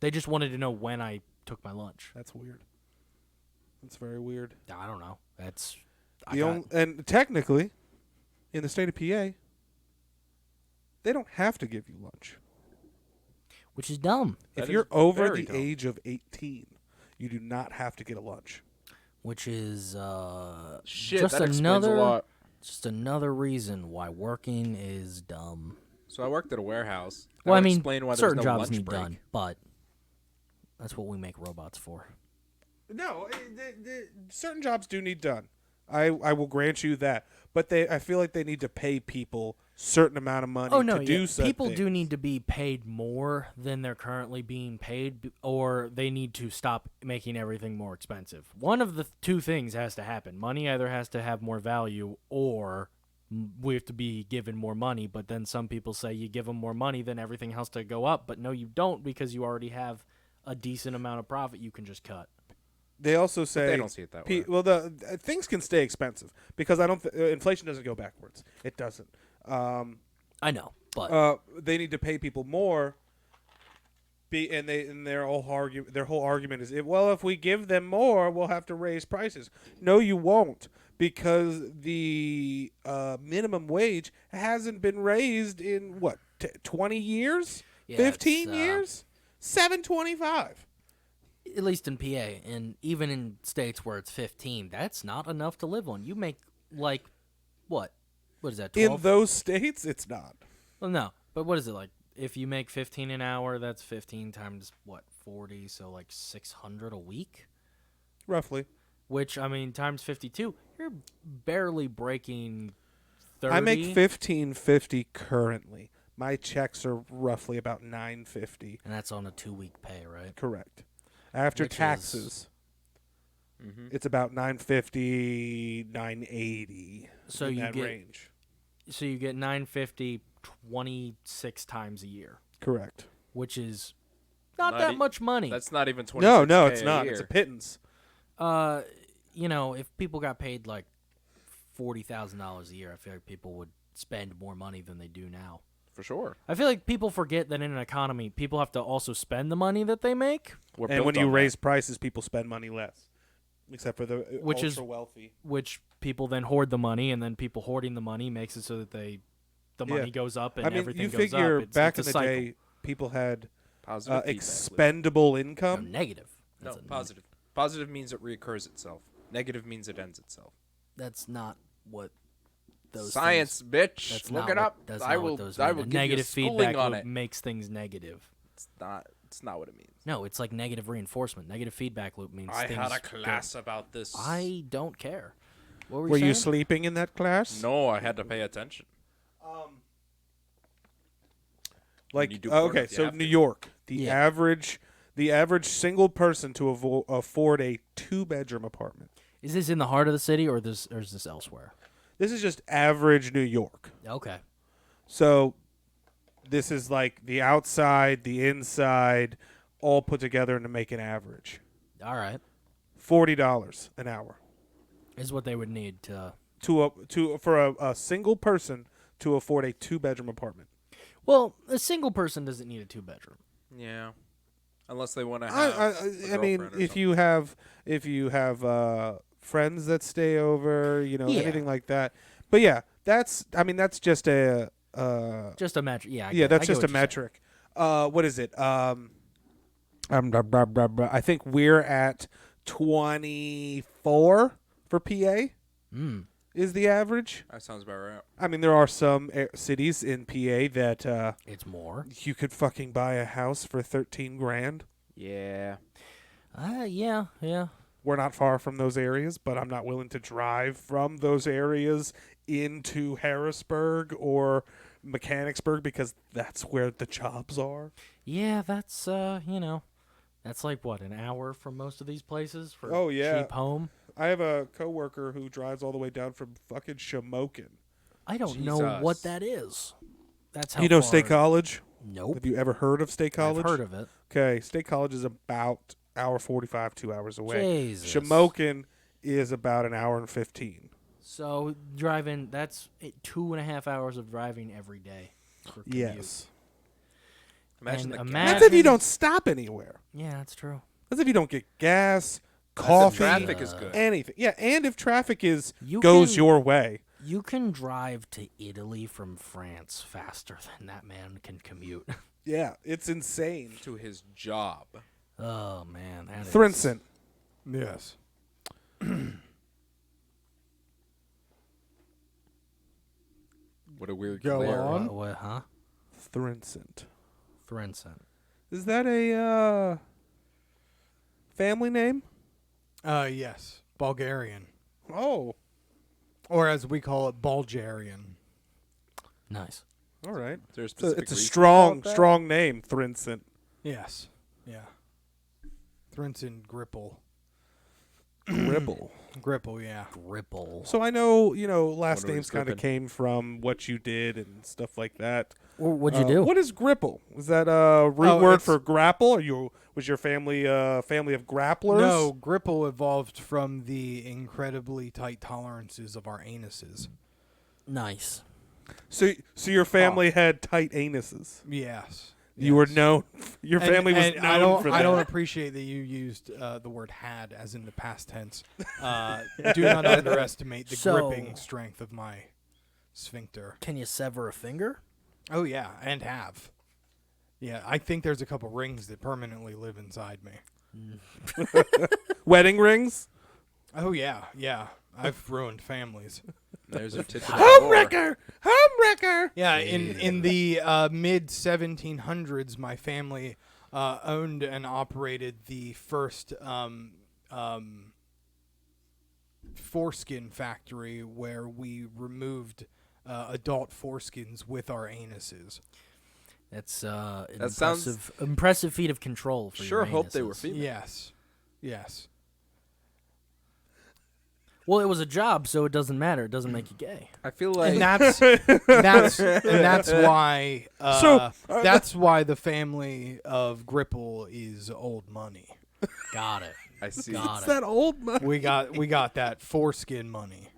They just wanted to know when I took my lunch. That's weird. That's very weird. I don't know. That's And technically, in the state of PA, they don't have to give you lunch. which is dumb. If That you're is over very the dumb. age of 18, you do not have to get a lunch. Which is Shit, just that explains another a lot. just another reason why working is dumb. So I worked at a warehouse. That Well, I would mean, explain why certain there's no jobs lunch need break. done, but that's what we make robots for. No, certain jobs do need done. I will grant you that. But I feel like they need to pay people certain amount of money Oh no, to do yeah. said People do things. need to be paid more than they're currently being paid, or they need to stop making everything more expensive. One of the two things has to happen. Money either has to have more value, or we have to be given more money. But then some people say you give them more money, then everything has to go up. But no, you don't, because you already have a decent amount of profit you can just cut. They also say They don't see it that way. well, the things can stay expensive because I don't. Inflation doesn't go backwards. It doesn't. I know, but They need to pay people more. And their whole argument is, if we give them more, we'll have to raise prices. No, you won't, because the minimum wage hasn't been raised in 20 years, yeah, 15 it's, years, $7.25. at least in PA, and even in states where it's 15, that's not enough to live on. You make like what? What is that? 12? In those states, it's not. Well, no, but what is it like? If you make 15 an hour, that's 15 times what? 40, so like 600 a week. Roughly. Which I mean, times 52, you're barely breaking 30. I make $15.50 currently. My checks are roughly about $9.50. and that's on a 2-week pay, right? Correct. After Which is- taxes, Mm-hmm. it's about $9.50, $9.80. So in you that get- range. So you get 950 26 times a year, Correct. which is not Not that e- much money. That's not even 26 No, it's not. It's a pittance. You know, if people got paid like $40,000 a year, I feel like people would spend more money than they do now. for sure. I feel like people forget that in an economy, people have to also spend the money that they make, We're And built when you on that. raise prices, people spend money less, except for the Which is- ultra wealthy. which people then hoard the money, and then people hoarding the money makes it so that the Yeah. money goes up and I mean, everything you goes figure up. back it's in a the cycle. day, people had Positive feedback loop. expendable No, income. negative. No, That's a- positive. Positive means it reoccurs itself. Negative means it ends itself. That's not what those Science, things, bitch. that's Look not it what- up. That's I not will. what those I mean. will A give you negative schooling feedback on loop it. makes things negative. It's not. It's not what it means. No, it's like negative reinforcement. Negative feedback loop means I things had a go- class about this. I don't care. What were, Were you you saying? sleeping in that class? No, I had to pay attention. Like you do okay, work, you so have New to. York, Yeah. the average single person to afford a 2-bedroom apartment. Is this in the heart of the city, or is this elsewhere? This is just average New York. Okay. So This is like the outside, the inside, all put together to make an average. All right. $40 an hour Is what they would need to. for a single person to afford a 2-bedroom apartment. Well, a single person doesn't need a 2-bedroom. Yeah. Unless they want to have. I mean, if you have friends that stay over, Yeah. anything like that. But yeah, that's just a Just a metric. Yeah. that's just a metric. What is it? I think we're at 24 for PA Mm. is the average. That sounds about right. I mean, there are some cities in PA that It's more. you could fucking buy a house for 13 grand. Yeah. Yeah. We're not far from those areas, but I'm not willing to drive from those areas into Harrisburg or Mechanicsburg because that's where the jobs are. Yeah, that's that's like what, an hour from most of these places for Oh, yeah. cheap home. I have a coworker who drives all the way down from fucking Shamokin. I don't know what Jesus. that is. That's how You know far- State College? Nope. Have you ever heard of State College? I've heard of it. Okay, State College is about hour 45, 2 hours away. Jesus. Shamokin is about an hour and 15. So driving, that's 2.5 hours of driving every day. For commute. Yes. Imagine And the imagine- That's if you don't stop anywhere. Yeah, that's true. That's if you don't get gas, That's if coffee, traffic is good. anything. Yeah, and if traffic You goes can- your way. You can drive to Italy from France faster than that man can commute. Yeah, it's insane. to his job. Oh man, that is Thrinson. Yes. What a weird Go glare. on. What, huh? Thrinson. Thrinson. Is that a family name? Yes. Bulgarian. Oh, Or as we call it, Bulgarian. Nice. all right. Is there a So specific it's a reason strong, about that? strong name, Thrinson. Yes. Yeah. Thrinson Gripple. Gribble. Gripple, yeah. Gripple. So I know, last Wonder who's names kind of gripping. came from what you did and stuff like that. What'd you do? What is gripple? Is that a root word it's- for grapple? Was your family family of grapplers? No, Gripple evolved from the incredibly tight tolerances of our anuses. Nice. So your family had tight anuses. Yes. You were Yes. known. Your family was and known for that. I don't appreciate that you used the word "had" as in the past tense. Do not underestimate the So- gripping strength of my sphincter. Can you sever a finger? Oh yeah, and have. Yeah, I think there's a couple rings that permanently live inside me. Wedding rings. Oh yeah, yeah. I've ruined families. There's a tit to the Home door. wrecker. Home wrecker. Yeah, in the mid 1700s, my family owned and operated the first foreskin factory where we removed adult foreskins with our anuses. That's an That sounds- impressive feat of control for Sure your hope they were anuses. female. Yes, yes. Well, it was a job, so it doesn't matter. It doesn't make you gay. I feel like And that's why that's why the family of Gripple is old money. Got it. I see. Got It's it. that old money. We got that foreskin money.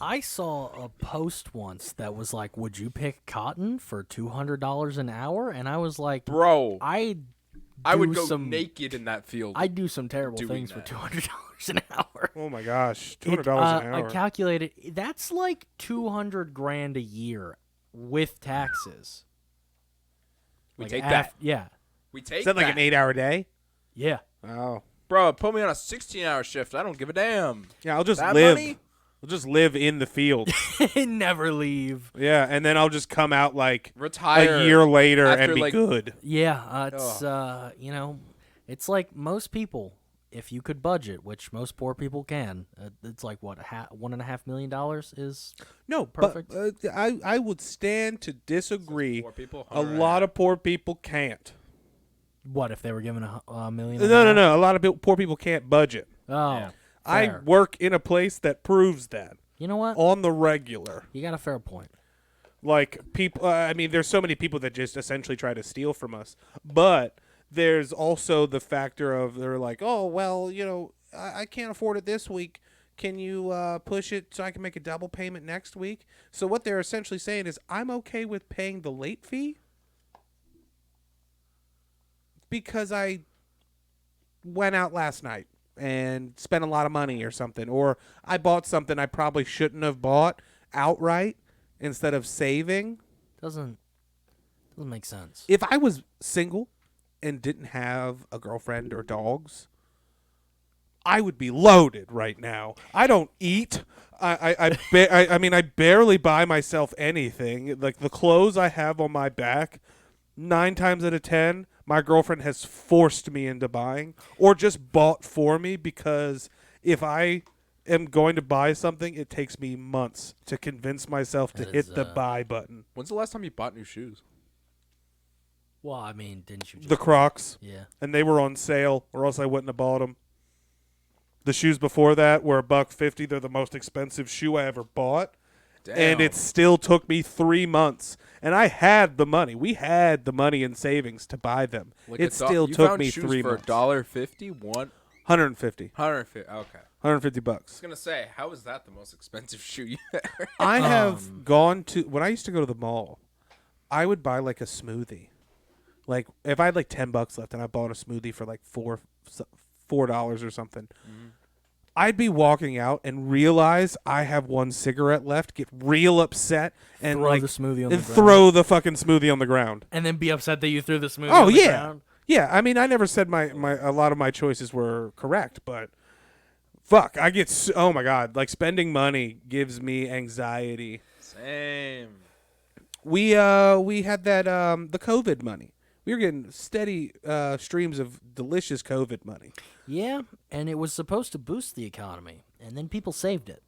I saw a post once that was like, "Would you pick cotton for $200 an hour?" And I was like, Bro, "I would do go some naked in that field. I do some terrible doing things that. for $200 an hour." Oh my gosh, It, $200 an hour. I calculated that's like 200 grand a year with taxes. we Like take af- that. Yeah. We take Is that like that. an 8-hour day? Yeah. Oh, Bro, put me on a 16-hour shift. I don't give a damn. yeah. I'll just That live. money? I'll just live in the field. Never leave. Yeah, and then I'll just come out like Retire a year later after, and be like- good. Yeah, it's it's like most people, if you could budget, which most poor people can, it's like what $1.5 million is. No, Perfect. but I would stand to disagree. Poor people, A lot of poor people can't. What if they were given a million? No. A lot of poor people can't budget. Oh, Yeah. I fair. work in a place that proves that You know what? on the regular. You got a fair point. Like people, I mean, there's so many people that just essentially try to steal from us. But there's also the factor of they're like, oh well, I can't afford it this week. Can you push it so I can make a double payment next week? So what they're essentially saying is, I'm okay with paying the late fee because I went out last night and spent a lot of money or something, or I bought something I probably shouldn't have bought outright instead of saving. Doesn't make sense. If I was single and didn't have a girlfriend or dogs, I would be loaded right now. I don't eat. I mean, I barely buy myself anything. Like the clothes I have on my back, 9 times out of 10, my girlfriend has forced me into buying or just bought for me, because if I am going to buy something, it takes me months to convince myself to That hit is, the buy button. When's the last time you bought new shoes? Well, I mean, didn't you just... The Crocs, Yeah. and they were on sale, or else I wouldn't have bought them. The shoes before that were $150. They're the most expensive shoe I ever bought. Damn. And it still took me 3 months. And I had the money. We had the money in savings to buy them. Like It a still you took found me shoes 3 for months. $1.50? One 150. 150. Okay. I $150. was gonna say, how is that the most expensive shoe you ever had? I have gone to, when I used to go to the mall, I would buy like a smoothie. Like if I had like $10 left and I bought a smoothie for like $4 or something, I'd be walking out and realize I have one cigarette left, get real upset, and Throw like the smoothie on and the ground. throw the fucking smoothie on the ground. And then be upset that you threw the smoothie Oh on the yeah, ground. yeah. I mean, I never said my a lot of my choices were correct, but fuck, I get oh my god, like spending money gives me anxiety. Same. We had that the COVID money. We were getting steady streams of delicious COVID money. Yeah, and it was supposed to boost the economy, and then people saved it.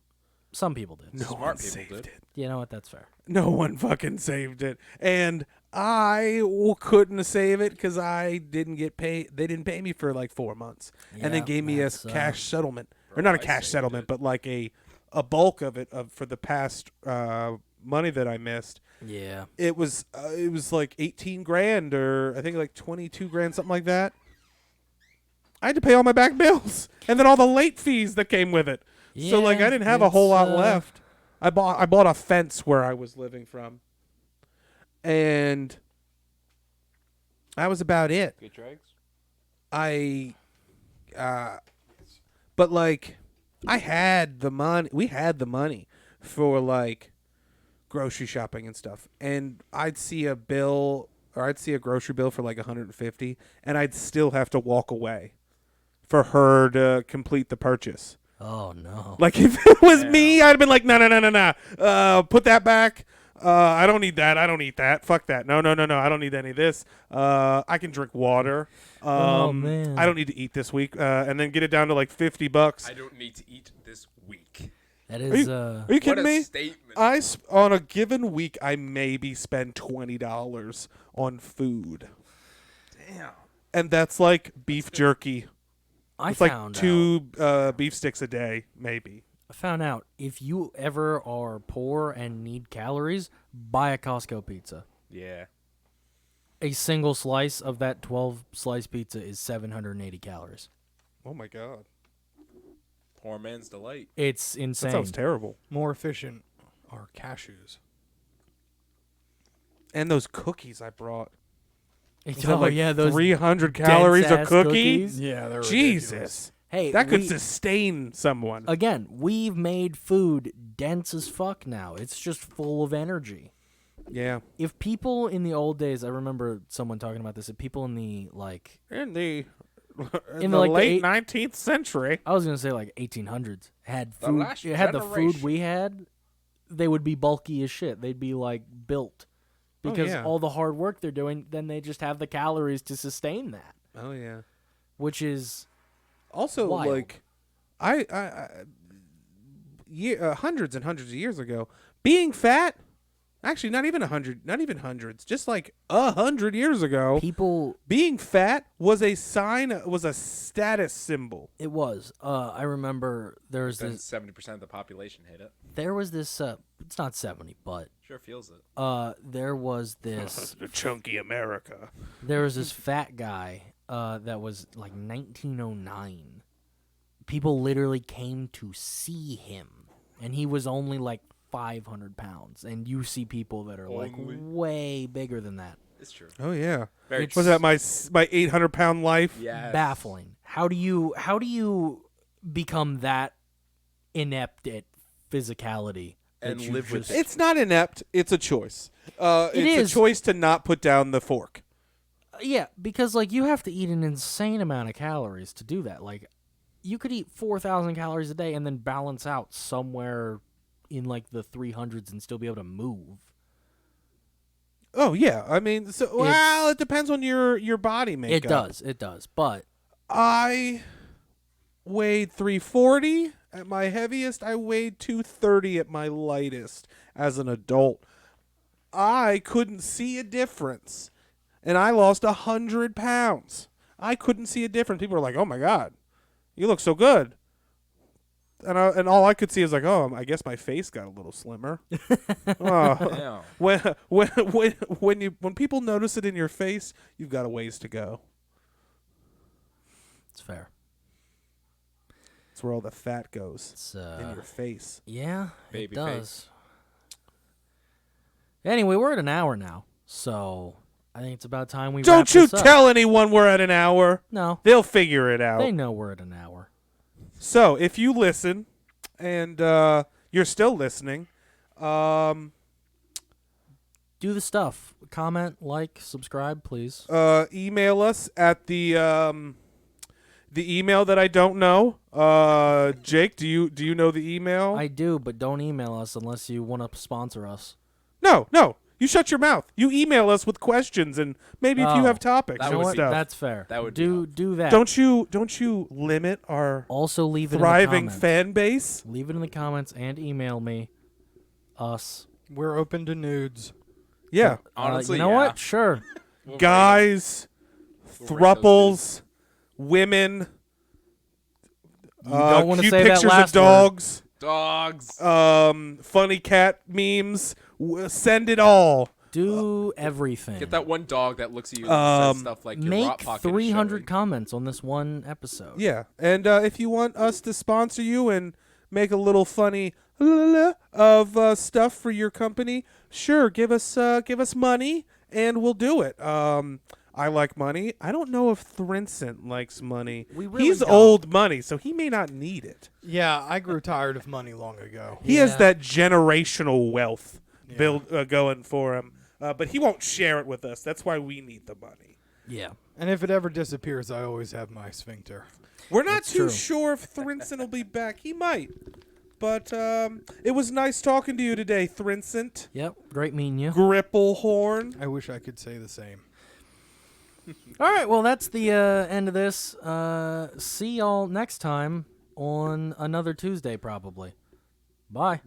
Some people did. No Smart one people saved did. it. You know what? That's fair. No one fucking saved it, and I couldn't save it because I didn't get paid. They didn't pay me for like 4 months, and then Yeah, gave me a that's, cash settlement, or Bro, not a I cash saved settlement, it. but like a bulk of it for the past money that I missed. Yeah. It was like 18 grand, or I think like 22 grand, something like that. I had to pay all my back bills, and then all the late fees that came with it. So like I Yeah, didn't have a whole lot it's, left. I bought a fence where I was living from, and that was about it. Get your eggs? But like I had the money. We had the money for like grocery shopping and stuff, and I'd see a bill, or I'd see a grocery bill for like 150, and I'd still have to walk away for her to complete the purchase. Oh no. Like if it was me, I'd have been like, no. Put that back. I don't need that. I don't eat that. Fuck that. No. I don't need any of this. I can drink water. Oh, man. I don't need to eat this week. And then get it down to like $50. I don't need to eat this week. That Are is you What kidding a me? statement. On a given week, I maybe spend $20 on food, Damn. and that's like beef jerky. I It's like found 2 beef sticks a day, maybe. I found out if you ever are poor and need calories, buy a Costco pizza. Yeah. A single slice of that 12 slice pizza is 780 calories. Oh my god, Poor man's delight. It's that insane. sounds terrible. More efficient are cashews. And those cookies I brought. It's, Was that like those 300 calories a dense-ass cookie? cookies. Yeah, they're ridiculous. Jesus. Hey, That could we- sustain someone. again, we've made food dense as fuck now. It's just full of energy. Yeah. If people in the old days, I remember someone talking about this, if people in the, In the In the like the late eight- 19th century. I was going to say 1800s, had The food, last had the food generation. we had, they would be bulky as shit. They'd be like built. Oh, Because yeah. all the hard work they're doing, then they just have the calories to sustain that, Oh yeah. which is Also, Wild. like, hundreds and hundreds of years ago, being fat, actually not even hundreds, just like 100 years ago, people. being fat was a status symbol. It was. I remember there was Then this. 70% of the population hate it. There was this it's not 70, but Sure feels it. there was this The chunky America. there was this fat guy that was like 1909. People literally came to see him, and he was only like 500 pounds. And you see people that are like Only? way bigger than that. It's true. Oh yeah. Very It's- Was that my 800-pound life? Yes. Baffling. How do you become that inept at physicality And that you live with just- it? It's not inept. It's a choice. It's is. a choice to not put down the fork. Yeah, because like you have to eat an insane amount of calories to do that. Like you could eat 4,000 calories a day and then balance out somewhere in like the 300s and still be able to move. Oh yeah. I mean, so well, it depends on your body makeup. It does. But I weighed 340 at my heaviest. I weighed 230 at my lightest as an adult. I couldn't see a difference, and I lost 100 pounds. I couldn't see a difference. People were like, "Oh my god, you look so good," and all I could see is like, "Oh, I guess my face got a little slimmer." Oh. Yeah. When people notice it in your face, you've got a ways to go. it's fair. It's where all the fat goes, It's in your face. yeah, Baby it does. Anyway, we're at an hour now, so I think it's about time we wrap Don't you this up. tell anyone we're at an hour. No, They'll figure it out. they know we're at an hour. So if you listen and you're still listening, Do the stuff. Comment, like, subscribe, please. email us at the email that I don't know. Jake, do you know the email? I do, but don't email us unless you want to sponsor us. No. You shut your mouth. You email us with questions and maybe if you Oh, have topics that You know and would what? stuff. That's fair. That would do be do that. Don't you limit our also leave it thriving in the comments. fan base? Leave it in the comments and email me. Us. We're open to nudes. Yeah. Honestly, you know yeah. what? Sure. We'll rate Guys, We'll rate thruples, women, You don't want to cute say that pictures last of dogs, it. Dogs. funny cat memes. Send it all. Do everything. Get that one dog that looks at you and says stuff like your Make rot pocket is 300 showing. comments on this one episode. Yeah, and if you want us to sponsor you and make a little funny of stuff for your company, sure, give us money and we'll do it. I like money. I don't know if Thrincent likes money. We really He's don't. old money, so he may not need it. Yeah, I grew tired of money long ago. He has Yeah. that generational wealth Yeah. going for him, but he won't share it with us. That's why we need the money. Yeah. And if it ever disappears, I always have my sphincter. We're not That's too true. sure if Thrincent will be back. He might. But it was nice talking to you today, Thrincent. Yep. Great meeting you. Gripplehorn. I wish I could say the same. All right. Well, that's the end of this. See y'all next time on another Tuesday, probably. Bye.